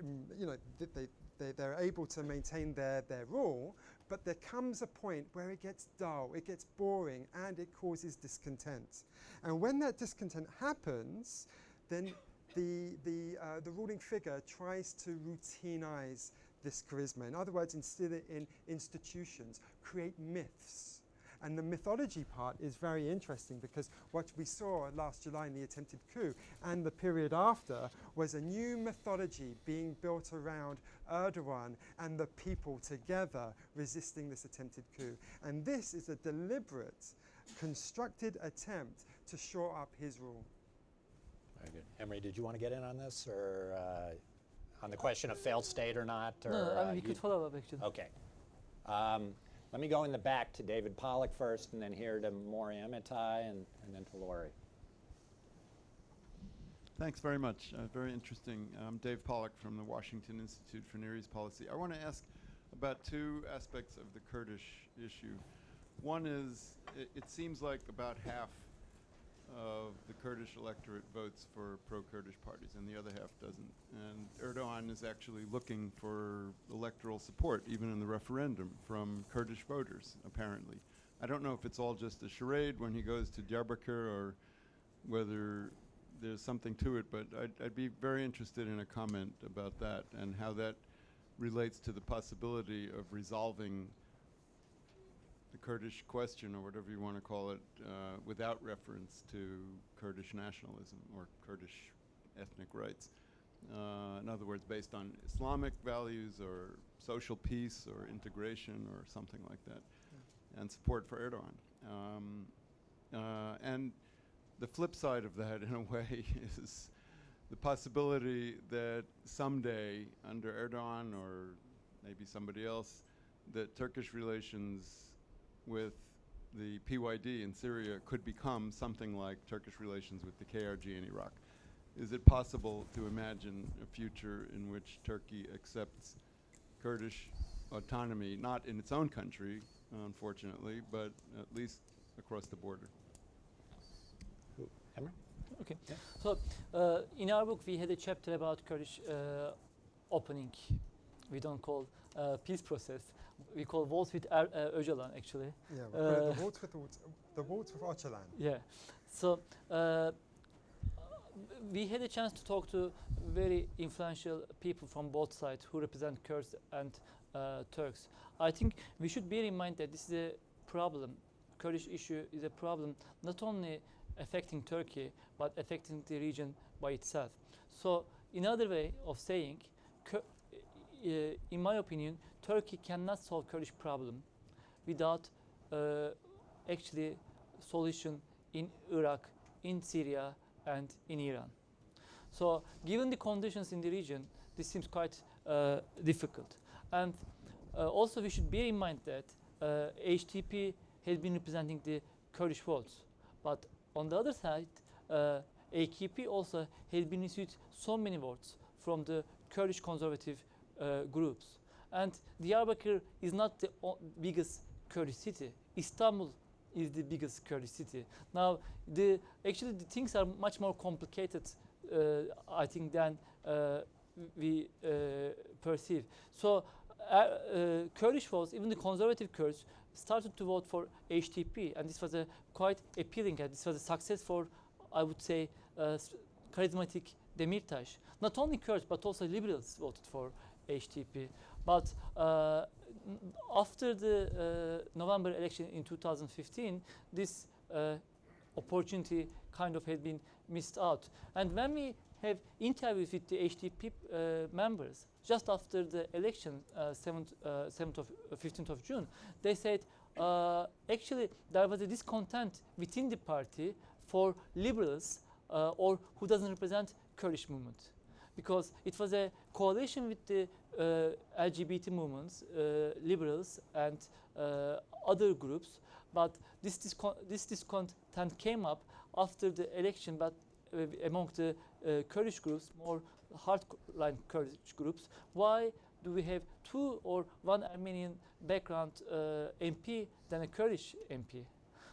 Speaker 2: they're able to maintain their rule, but there comes a point where it gets dull, it gets boring, and it causes discontent. And when that discontent happens, then the ruling figure tries to routinize this charisma. In other words, instead of in institutions, create myths. And the mythology part is very interesting because what we saw last July in the attempted coup and the period after was a new mythology being built around Erdogan and the people together resisting this attempted coup. And this is a deliberate, constructed attempt to shore up his rule.
Speaker 1: Very good. Emre, did you want to get in on this, or on the question of failed state or not? Or,
Speaker 3: No, I mean, we could follow up actually.
Speaker 1: Okay. Let me go in the back to David Pollack first, and then here to Maury Amitai, and then to Laurie.
Speaker 7: Thanks very much. Very interesting. I'm Dave Pollack from the Washington Institute for Near East Policy. I want to ask about two aspects of the Kurdish issue. One is, it seems like about half of the Kurdish electorate votes for pro-Kurdish parties, and the other half doesn't. And Erdogan is actually looking for electoral support, even in the referendum, from Kurdish voters, apparently. I don't know if it's all just a charade when he goes to Diyarbakir, or whether there's something to it, but I'd be very interested in a comment about that and how that relates to the possibility of resolving the Kurdish question, or whatever you want to call it, without reference to Kurdish nationalism or Kurdish ethnic rights. In other words, based on Islamic values or social peace or integration or something like that, and support for Erdogan. And the flip side of that, in a way, is the possibility that someday, under Erdogan or maybe somebody else, that Turkish relations with the PYD in Syria could become something like Turkish relations with the KRG in Iraq. Is it possible to imagine a future in which Turkey accepts Kurdish autonomy, not in its own country, unfortunately, but at least across the border?
Speaker 1: Emre?
Speaker 3: Okay.
Speaker 1: Yeah.
Speaker 3: So in our book, we had a chapter about Kurdish opening. We don't call peace process. We call votes with Öcalan, actually.
Speaker 2: Yeah, the votes with Öcalan.
Speaker 3: Yeah. So we had a chance to talk to very influential people from both sides who represent Kurds and Turks. I think we should bear in mind that this is a problem. Kurdish issue is a problem not only affecting Turkey, but affecting the region by itself. So another way of saying, in my opinion, Turkey cannot solve Kurdish problem without actually solution in Iraq, in Syria, and in Iran. So given the conditions in the region, this seems quite difficult. And also we should bear in mind that HDP has been representing the Kurdish votes. But on the other side, AKP also has been received so many votes from the Kurdish conservative groups. And Diyarbakir is not the biggest Kurdish city. Istanbul is the biggest Kurdish city. Now, actually the things are much more complicated, I think, than we perceive. So Kurdish votes, even the conservative Kurds, started to vote for HDP, and this was a quite appealing, and this was a success for, I would say, charismatic Demirtas. Not only Kurds, but also liberals voted for HDP. But after the November election in 2015, this opportunity kind of had been missed out. And when we have interviews with the HDP members just after the election, 15th of June, they said actually there was a discontent within the party for liberals or who doesn't represent Kurdish movement, because it was a coalition with the LGBT movements, liberals and other groups, but this discontent came up after the election, but among the Kurdish groups, more hardline Kurdish groups. Why do we have two or one Armenian background MP than a Kurdish MP?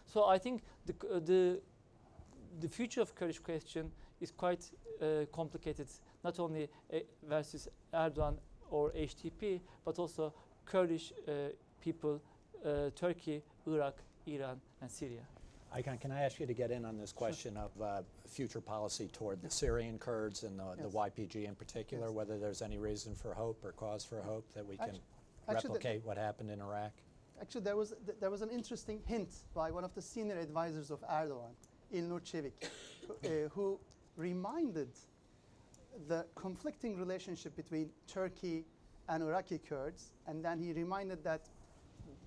Speaker 3: So I think the future of Kurdish question is quite complicated, not only versus Erdogan or HDP, but also Kurdish people, Turkey, Iraq, Iran, and Syria.
Speaker 1: Aykan, can I ask you to get in on this question of future policy toward the Syrian Kurds and the YPG in particular, whether there's any reason for hope or cause for hope that we can replicate what happened in Iraq?
Speaker 4: Actually, there was an interesting hint by one of the senior advisors of Erdogan, İlnur Çevik, who reminded the conflicting relationship between Turkey and Iraqi Kurds, and then he reminded that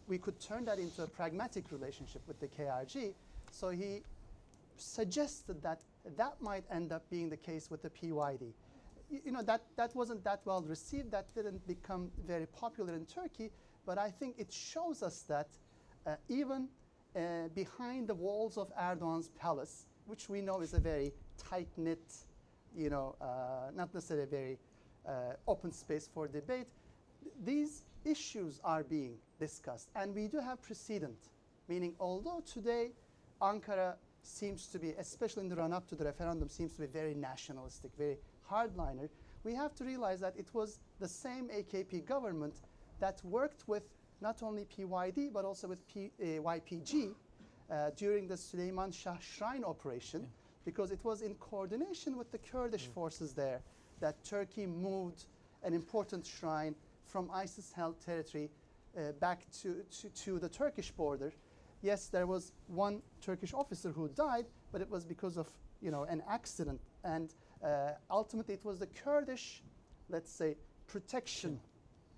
Speaker 4: we could turn that into a pragmatic relationship with the KRG. So he suggested that that might end up being the case with the PYD. You know, that wasn't that well received. That didn't become very popular in Turkey. But I think it shows us that even behind the walls of Erdogan's palace, which we know is a very tight-knit, you know, not necessarily a very open space for debate, these issues are being discussed. And we do have precedent, meaning although today Ankara seems to be, especially in the run-up to the referendum, seems to be very nationalistic, very hardliner, we have to realize that it was the same AKP government that worked with not only PYD but also with YPG during the Süleyman Shah Shrine operation, because it was in coordination with the Kurdish forces there that Turkey moved an important shrine from ISIS-held territory back to the Turkish border. Yes, there was one Turkish officer who died, but it was because of, you know, an accident. And ultimately, it was the Kurdish, let's say, protection.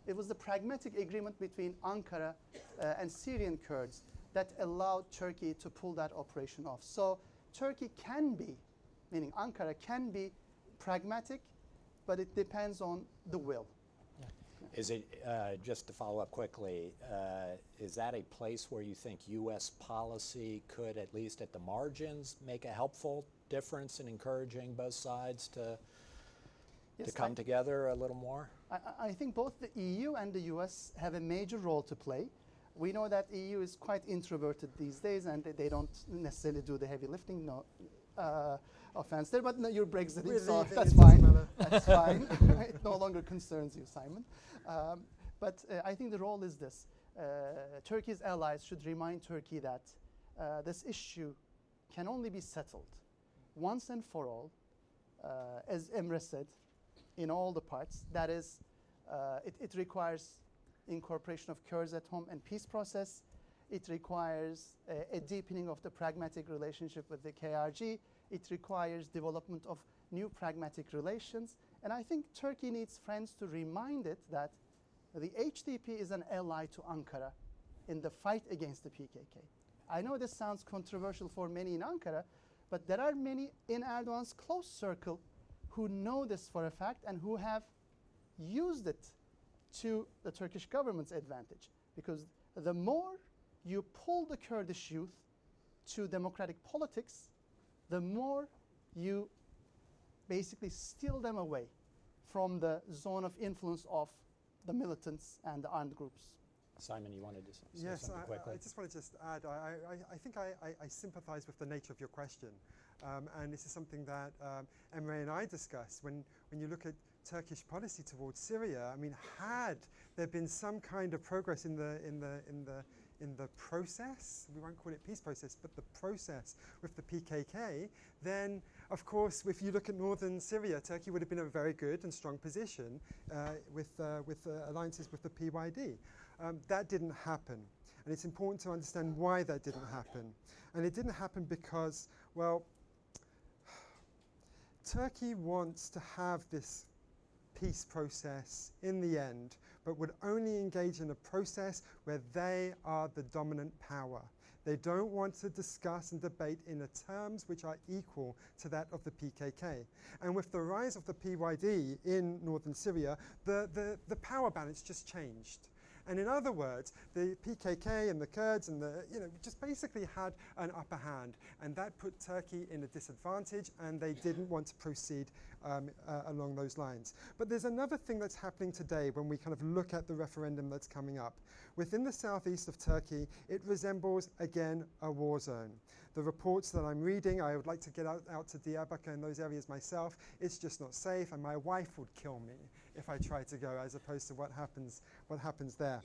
Speaker 4: It was the pragmatic agreement between Ankara and Syrian Kurds that allowed Turkey to pull that operation off. So Turkey can be, meaning Ankara can be pragmatic, but it depends on the will.
Speaker 1: Is it, just to follow up quickly, is that a place where you think U.S. policy could, at least at the margins, make a helpful difference in encouraging both sides to come together a little more?
Speaker 4: I think both the EU and the US have a major role to play. We know that EU is quite introverted these days, and they don't necessarily do the heavy lifting. No offense there, but no, you're Brexiting, so that's fine. That's fine. It no longer concerns you, Simon. But I think the role is this. Turkey's allies should remind Turkey that this issue can only be settled once and for all, as Emre said, in all the parts. That is, it requires incorporation of Kurds at home and peace process. It requires a deepening of the pragmatic relationship with the KRG. It requires development of new pragmatic relations. And I think Turkey needs friends to remind it that the HDP is an ally to Ankara in the fight against the PKK. I know this sounds controversial for many in Ankara, but there are many in Erdogan's close circle who know this for a fact and who have used it to the Turkish government's advantage. Because the more you pull the Kurdish youth to democratic politics, the more you basically steal them away from the zone of influence of the militants and the armed groups.
Speaker 1: Simon, you wanted to say something quickly?
Speaker 2: I just want to add, I think I sympathize with the nature of your question. And this is something that Emre and I discussed. When you look at Turkish policy towards Syria, I mean, had there been some kind of progress in the process, we won't call it peace process, but the process with the PKK, then of course, if you look at northern Syria, Turkey would have been in a very good and strong position with alliances with the PYD. That didn't happen. And it's important to understand why that didn't happen. And it didn't happen because, well, Turkey wants to have this peace process in the end, but would only engage in a process where they are the dominant power. They don't want to discuss and debate in terms which are equal to that of the PKK. And with the rise of the PYD in northern Syria, the power balance just changed. And in other words, the PKK and the Kurds and just basically had an upper hand, and that put Turkey in a disadvantage, and they didn't want to proceed along those lines. But there's another thing that's happening today when we kind of look at the referendum that's coming up. Within the southeast of Turkey, it resembles, again, a war zone. The reports that I'm reading, I would like to get out to Diyarbakir and those areas myself. It's just not safe, and my wife would kill me if I tried to go, as opposed to what happens there.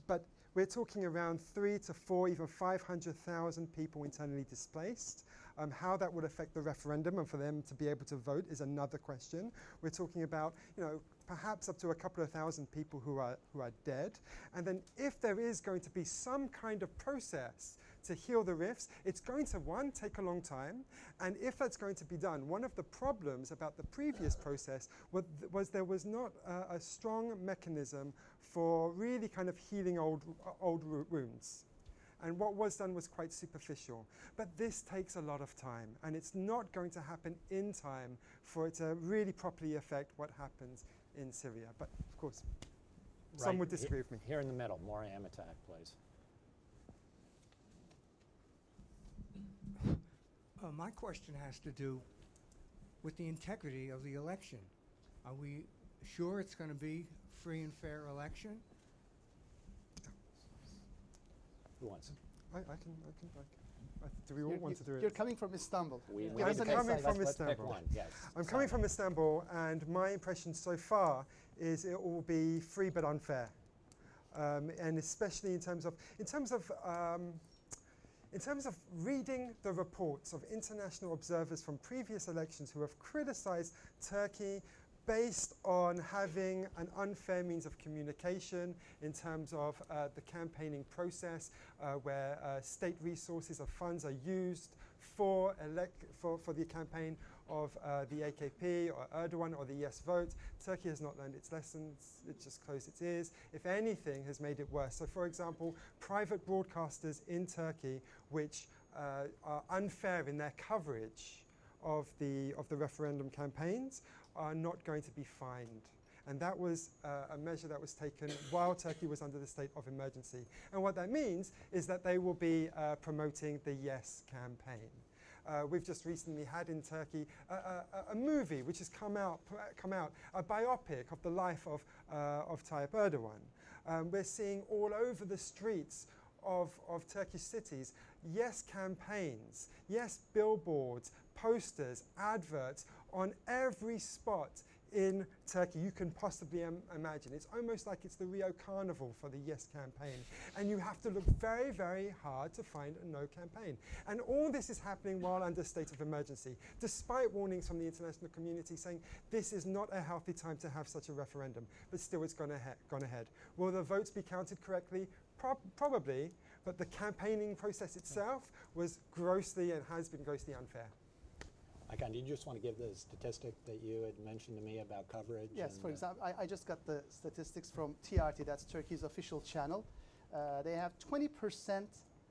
Speaker 2: But we're talking around 3 to 4, even 500,000 people internally displaced. How that would affect the referendum and for them to be able to vote is another question. We're talking about, perhaps up to a couple of thousand people who are dead. And then if there is going to be some kind of process to heal the rifts, it's going to, one, take a long time. And if that's going to be done, one of the problems about the previous process was there was not a strong mechanism for really kind of healing old wounds. And what was done was quite superficial. But this takes a lot of time, and it's not going to happen in time for it to really properly affect what happens in Syria. But of course, some would disagree with me.
Speaker 1: Here in the middle, Maura Amitak, please.
Speaker 8: My question has to do with the integrity of the election. Are we sure it's going to be free and fair election?
Speaker 1: Who wants it?
Speaker 2: Do we all want to do it?
Speaker 4: You're coming from Istanbul.
Speaker 2: I'm coming from Istanbul.
Speaker 1: Yes.
Speaker 2: I'm coming from Istanbul, and my impression so far is it will be free but unfair, and especially in terms of reading the reports of international observers from previous elections who have criticized Turkey based on having an unfair means of communication in terms of the campaigning process, where state resources or funds are used for the campaign of the AKP or Erdogan or the yes vote. Turkey has not learned its lessons. It just closed its ears. If anything, has made it worse. So, for example, private broadcasters in Turkey, which are unfair in their coverage of the referendum campaigns, are not going to be fined. And that was a measure that was taken while Turkey was under the state of emergency. And what that means is that they will be promoting the yes campaign. We've just recently had in Turkey a movie which has come out, a biopic of the life of Tayyip Erdogan. We're seeing all over the streets of Turkish cities yes campaigns, yes billboards, posters, adverts on every spot in Turkey you can possibly imagine. It's almost like it's the Rio Carnival for the yes campaign. And you have to look very, very hard to find a no campaign. And all this is happening while under state of emergency, despite warnings from the international community saying this is not a healthy time to have such a referendum. But still it's gone ahead. Will the votes be counted correctly? Probably. But the campaigning process itself was grossly and has been grossly unfair.
Speaker 1: Aykan, do you just want to give the statistic that you had mentioned to me about coverage?
Speaker 4: Yes, for example, I just got the statistics from TRT, that's Turkey's official channel. They have 20%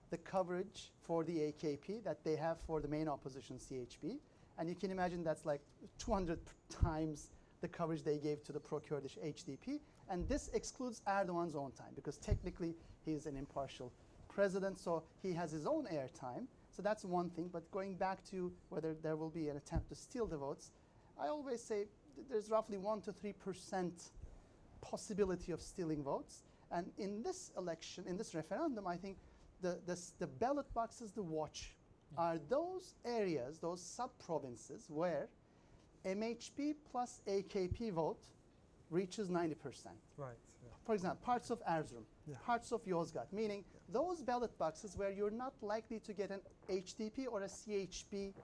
Speaker 4: the coverage for the AKP that they have for the main opposition, CHP. And you can imagine that's like 200 times the coverage they gave to the pro-Kurdish HDP. And this excludes Erdogan's own time, because technically he is an impartial president, so he has his own airtime. So that's one thing. But going back to whether there will be an attempt to steal the votes, I always say there's roughly 1 to 3% possibility of stealing votes. And in this election, in this referendum, I think the ballot boxes to watch are those areas, those sub-provinces where MHP plus AKP vote reaches 90%.
Speaker 2: Right.
Speaker 4: For example, parts of Erzurum, parts of Yozgat, meaning those ballot boxes where you're not likely to get an HDP or a CHP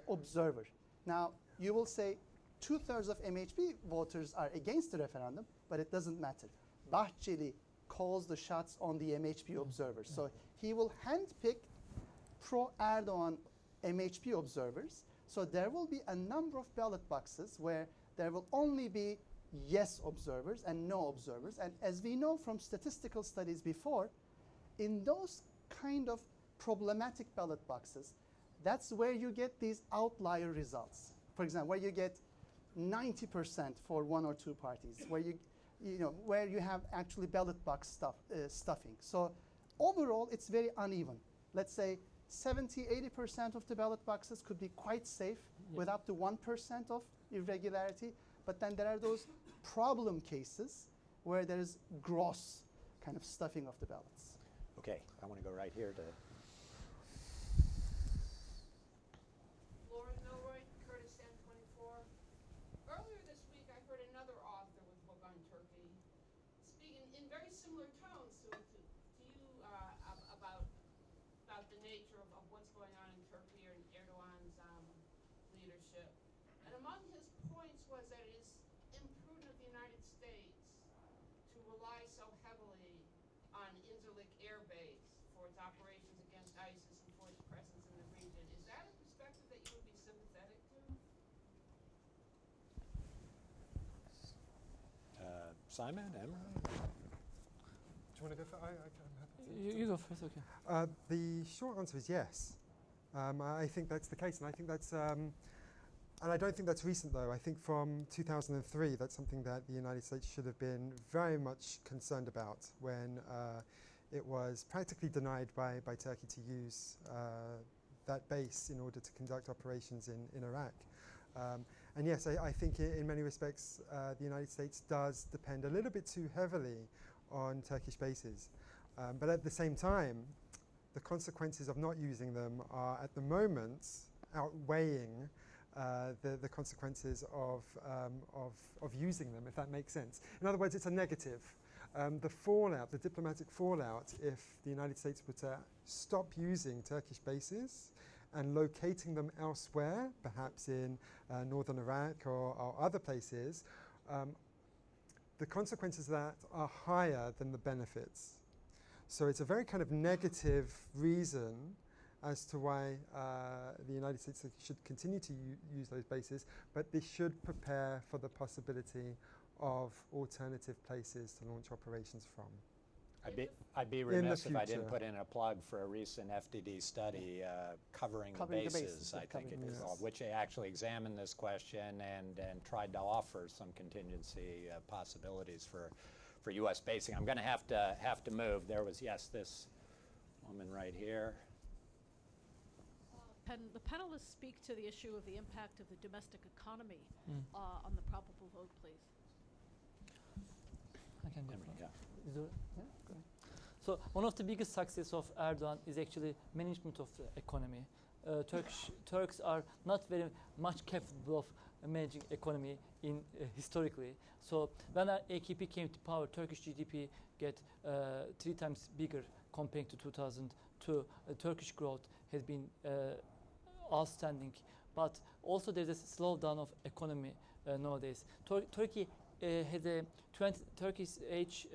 Speaker 4: observer. Now, you will say 2/3 of MHP voters are against the referendum, but it doesn't matter. Bahçeli, calls the shots on the MHP observers. So he will handpick pro-Erdogan MHP observers. So there will be a number of ballot boxes where there will only be yes observers and no observers. And as we know from statistical studies before, in those kind of problematic ballot boxes, that's where you get these outlier results. For example, where you get 90% for one or two parties, where you have actually ballot box stuffing. So overall, it's very uneven. Let's say 70–80% of the ballot boxes could be quite safe with up to 1% of irregularity. But then there are those problem cases where there is gross kind of stuffing of the ballots.
Speaker 1: Okay, I want to go right here to.
Speaker 9: Lauren Milroy, Kurdistan 24. Earlier this week, I heard another author with a book on Turkey speaking in very similar tones to you about the nature of what's going on in Turkey and Erdogan's leadership. And among his points was that it is imprudent of the United States to rely so heavily on Incirlik Air Base for its operations against ISIS and for its presence in the region. Is that a perspective that you would be sympathetic to?
Speaker 1: Simon, Emre?
Speaker 2: Do you want to go for? I'm happy to.
Speaker 3: You go first, okay.
Speaker 2: The short answer is yes. I think that's the case, and I think that's. And I don't think that's recent, though. I think from 2003, that's something that the United States should have been very much concerned about when it was practically denied by Turkey to use that base in order to conduct operations in Iraq. And yes, I think in many respects, the United States does depend a little bit too heavily on Turkish bases. But at the same time, the consequences of not using them are, at the moment, outweighing the consequences of using them, if that makes sense. In other words, it's a negative. The fallout, the diplomatic fallout, if the United States were to stop using Turkish bases and locating them elsewhere, perhaps in northern Iraq or other places, the consequences of that are higher than the benefits. So it's a very kind of negative reason as to why the United States should continue to use those bases, but they should prepare for the possibility of alternative places to launch operations from.
Speaker 1: I'd be remiss if I didn't put in a plug for a recent FDD study covering the bases, I think it is, which actually examined this question and tried to offer some contingency possibilities for U.S. basing. I'm going to have to move. There was, yes, this woman right here.
Speaker 10: The panelists speak to the issue of the impact of the domestic economy on the probable vote, please.
Speaker 3: I can go
Speaker 1: Emre,
Speaker 3: first.
Speaker 1: yeah.
Speaker 3: Is there, yeah? Go ahead. So one of the biggest success of Erdogan is actually management of the economy. Turks are not very much capable of managing economy in historically. So when AKP came to power, Turkish GDP get 3 times bigger compared to 2002. Turkish growth has been outstanding, but also there's a slowdown of economy nowadays. Turkey has a Turkish age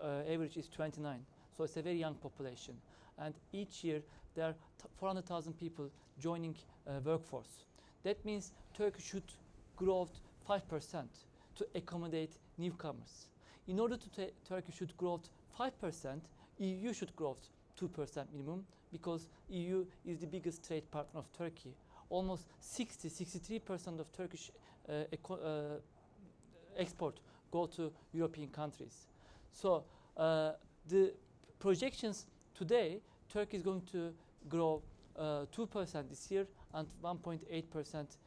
Speaker 3: average is 29, so it's a very young population, and each year there are 400,000 people joining workforce. That means Turkey should grow 5% to accommodate newcomers. In order to Turkey should grow 5%, EU should grow 2% minimum, because EU is the biggest trade partner of Turkey. Almost 63% of Turkish export go to European countries. So the projections today, Turkey is going to grow 2% this year and 1.8%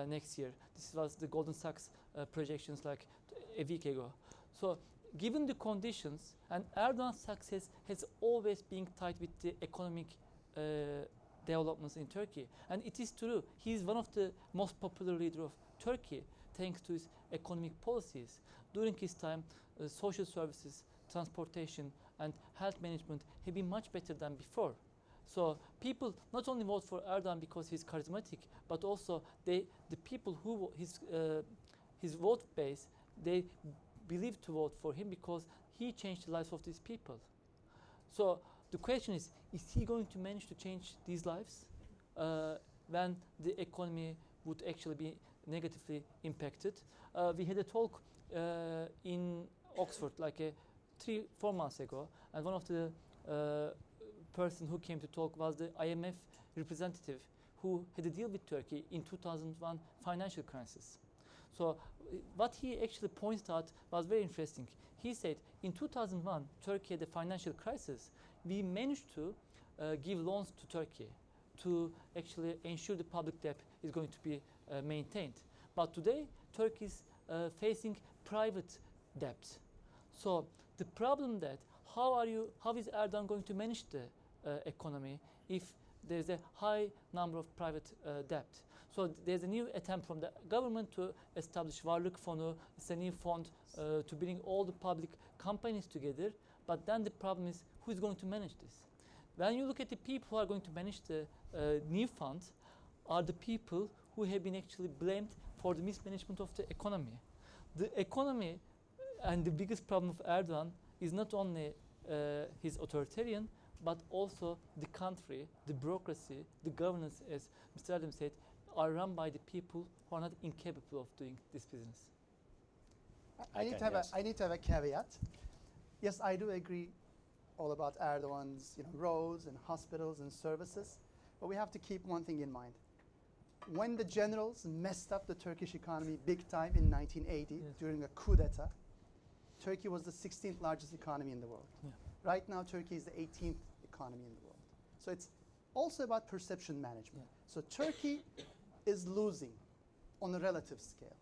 Speaker 3: next year. This was the Goldman Sachs projections like a week ago. So given the conditions, and Erdogan's success has always been tied with the economic developments in Turkey. And it is true, he is one of the most popular leaders of Turkey thanks to his economic policies. During his time, social services, transportation, and health management have been much better than before. So people not only vote for Erdogan because he's charismatic, but also the people who his vote base, they believe to vote for him because he changed the lives of these people. So the question is he going to manage to change these lives when the economy would actually be negatively impacted? We had a talk in Oxford like 3-4 months ago, and one of the person who came to talk was the IMF representative who had to deal with Turkey in 2001 financial crisis. So what he actually pointed out was very interesting. He said in 2001 Turkey had a financial crisis. We managed to give loans to Turkey to actually ensure the public debt is going to be maintained. But today Turkey is facing private debt. So the problem that how is Erdogan going to manage the economy if there's a high number of private debt? So there's a new attempt from the government to establish Varlık Fonu. It's a new fund to bring all the public companies together. But then the problem is who's going to manage this? When you look at the people who are going to manage the new funds, are the people who have been actually blamed for the mismanagement of the economy. The economy and the biggest problem of Erdogan is not only his authoritarian, but also the country, the bureaucracy, the governance, as Mr. Erdem said, are run by the people who are not incapable of doing this business.
Speaker 4: I need to have a caveat. Yes, I do agree all about Erdogan's roads and hospitals and services, but we have to keep one thing in mind. When the generals messed up the Turkish economy big time in 1980 during a coup d'etat, Turkey was the 16th largest economy in the world.
Speaker 3: Yeah.
Speaker 4: Right now, Turkey is the 18th economy in the world. So it's also about perception management. So Turkey is losing on a relative scale.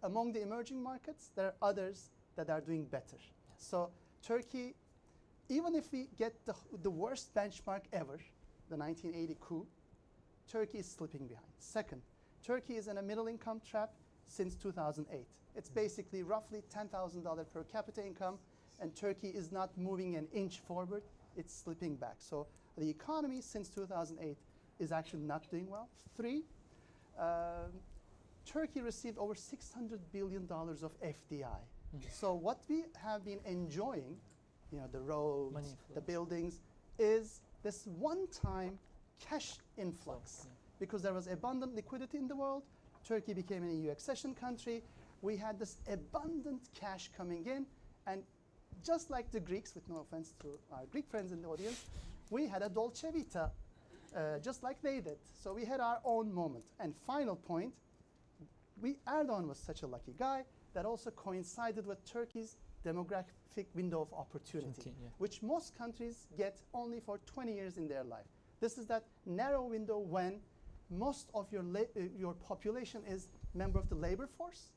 Speaker 4: Among the emerging markets, there are others that are doing better. So Turkey, even if we get the worst benchmark ever, the 1980 coup, Turkey is slipping behind. Second, Turkey is in a middle income trap since 2008. It's basically roughly $10,000 per capita income, and Turkey is not moving an inch forward, it's slipping back. So the economy since 2008 is actually not doing well. Three, Turkey received over $600 billion of FDI. So what we have been enjoying, the roads, the buildings, is this one-time cash influx. Because there was abundant liquidity in the world, Turkey became an EU accession country, we had this abundant cash coming in, and just like the Greeks, with no offense to our Greek friends in the audience, we had a Dolce Vita, just like they did. So we had our own moment. And final point, Erdogan was such a lucky guy that also coincided with Turkey's demographic window of opportunity, which most countries get only for 20 years in their life. This is that narrow window when most of your population is member of the labor force.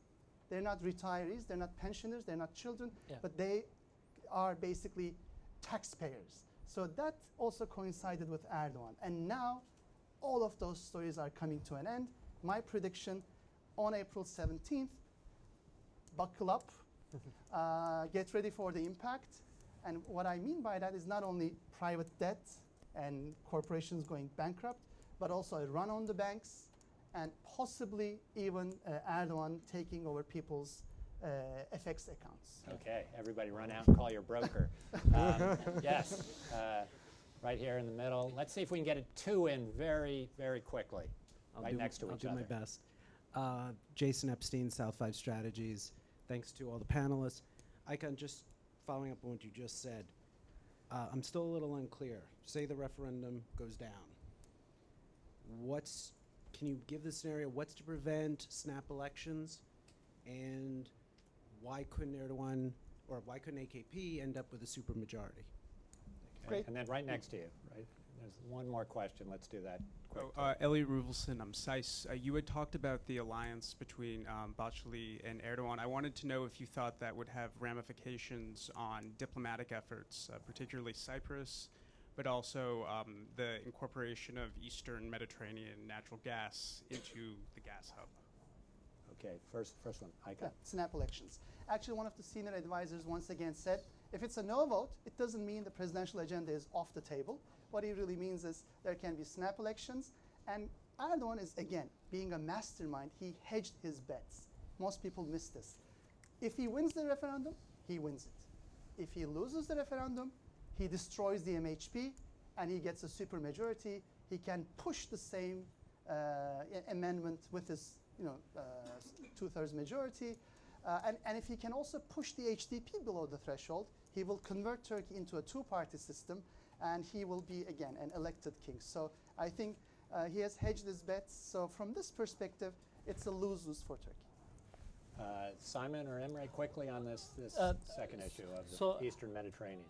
Speaker 4: They're not retirees, they're not pensioners, they're not children, but they are basically taxpayers. So that also coincided with Erdogan. And now all of those stories are coming to an end. My prediction on April 17th, buckle up, get ready for the impact. And what I mean by that is not only private debt and corporations going bankrupt, but also a run on the banks, and possibly even Erdogan taking over people's FX accounts.
Speaker 1: Okay, everybody run out and call your broker. Yes, right here in the middle. Let's see if we can get a two in very, very quickly, next to each other.
Speaker 11: I'll do my best. Jason Epstein, South 5 Strategies. Thanks to all the panelists. Aykan, just following up on what you just said, I'm still a little unclear. Say the referendum goes down. Can you give the scenario? What's to prevent snap elections? And why couldn't Erdogan, or why couldn't AKP end up with a supermajority?
Speaker 1: Okay. And then right next to you, right? There's one more question. Let's do that quick.
Speaker 12: Elliot Ruvelson, I'm SICE. You had talked about the alliance between Bahçeli and Erdogan. I wanted to know if you thought that would have ramifications on diplomatic efforts, particularly Cyprus, but also the incorporation of Eastern Mediterranean natural gas into the gas hub.
Speaker 1: Okay, first one, Aykan.
Speaker 4: Snap elections. Actually, one of the senior advisors once again said, if it's a no vote, it doesn't mean the presidential agenda is off the table. What he really means is there can be snap elections. And Erdogan is, again, being a mastermind, he hedged his bets. Most people miss this. If he wins the referendum, he wins it. If he loses the referendum, he destroys the MHP and he gets a supermajority. He can push the same amendment with his 2/3 majority. And if he can also push the HDP below the threshold, he will convert Turkey into a two-party system, and he will be, again, an elected king. So I think he has hedged his bets. So from this perspective, it's a lose-lose for Turkey.
Speaker 1: Simon or Emre, quickly on this second issue of the Eastern Mediterranean.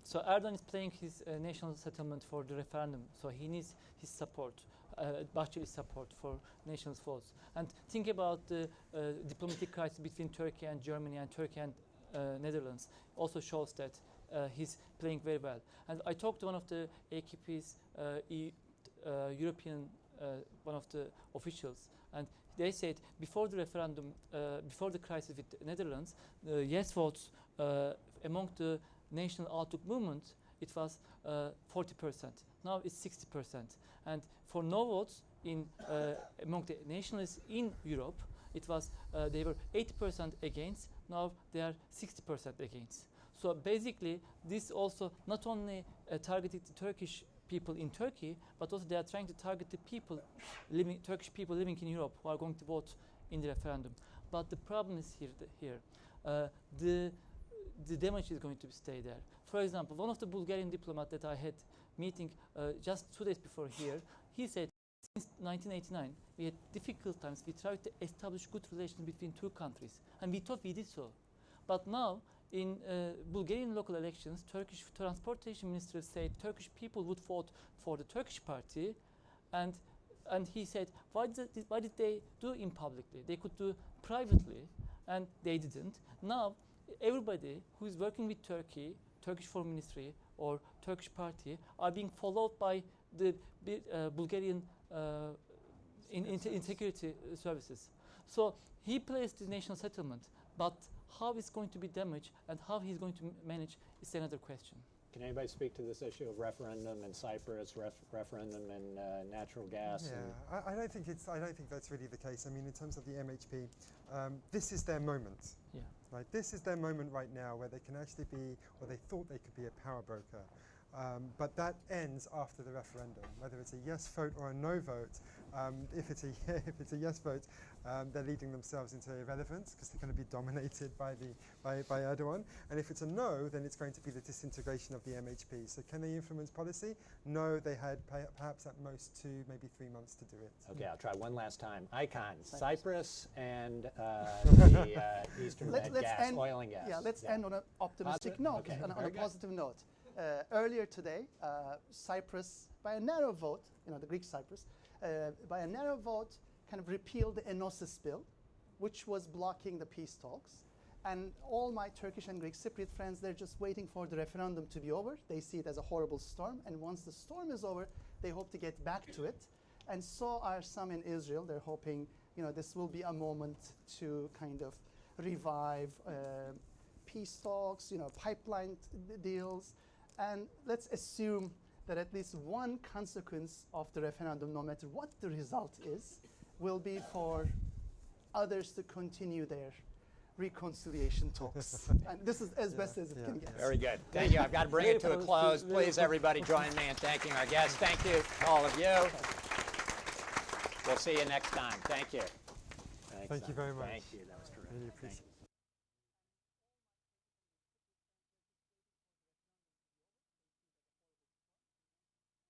Speaker 3: So Erdogan is playing his national settlement for the referendum. So he needs his support, Bahçeli's support for national votes. And think about the diplomatic crisis between Turkey and Germany and Turkey and Netherlands. Also shows that he's playing very well. And I talked to one of the AKP's European, one of the officials, and they said before the referendum, before the crisis with the Netherlands, the yes votes among the National Outlook movement, it was 40%. Now it's 60%. And for no votes among the nationalists in Europe, it was they were 80% against. Now they are 60% against. So basically, this also not only targeted the Turkish people in Turkey, but also they are trying to target the people Turkish people living in Europe who are going to vote in the referendum. But the problem is here. The damage is going to stay there. For example, one of the Bulgarian diplomats that I had meeting just 2 days before here, he said, since 1989, we had difficult times. We tried to establish good relations between two countries, and we thought we did so. But now, in Bulgarian local elections, Turkish transportation minister said Turkish people would vote for the Turkish party, and he said, why did they do it publicly? They could do privately, and they didn't. Now, everybody who is working with Turkey, Turkish Foreign Ministry or Turkish party, are being followed by the Bulgarian insecurity services. So he plays the national settlement, but how it's going to be damaged and how he's going to manage is another question.
Speaker 1: Can anybody speak to this issue of referendum in Cyprus, referendum in natural gas?
Speaker 2: Yeah, I don't think that's really the case. I mean, in terms of the MHP, this is their moment.
Speaker 3: Yeah.
Speaker 2: Right. This is their moment right now where they can actually be, or they thought they could be, a power broker. But that ends after the referendum, whether it's a yes vote or a no vote. If it's a yes vote, they're leading themselves into irrelevance because they're going to be dominated by Erdogan. And if it's a no, then it's going to be the disintegration of the MHP. So can they influence policy? No, they had perhaps at most 2, maybe 3 months to do it.
Speaker 1: Okay, I'll try one last time. Aykan, Cyprus and the Eastern Med gas, oil and gas.
Speaker 4: Yeah, let's end on an optimistic note,
Speaker 1: okay,
Speaker 4: on a positive note. Earlier today, Cyprus, by a narrow vote, the Greek Cyprus, by a narrow vote, kind of repealed the Enosis bill, which was blocking the peace talks. And all my Turkish and Greek Cypriot friends, they're just waiting for the referendum to be over. They see it as a horrible storm. And once the storm is over, they hope to get back to it. And so are some in Israel. They're hoping, this will be a moment to kind of revive peace talks, pipeline deals. And let's assume that at least one consequence of the referendum, no matter what the result is, will be for others to continue their reconciliation talks. And this is as best as it can get.
Speaker 1: Very good. Thank you. I've got to bring it to a close. Please, everybody, join me in thanking our guests. Thank you, all of you. We'll see you next time. Thank you. Thanks,
Speaker 2: Thank you very much.
Speaker 1: Thank you. That was terrific.
Speaker 2: Really appreciate it.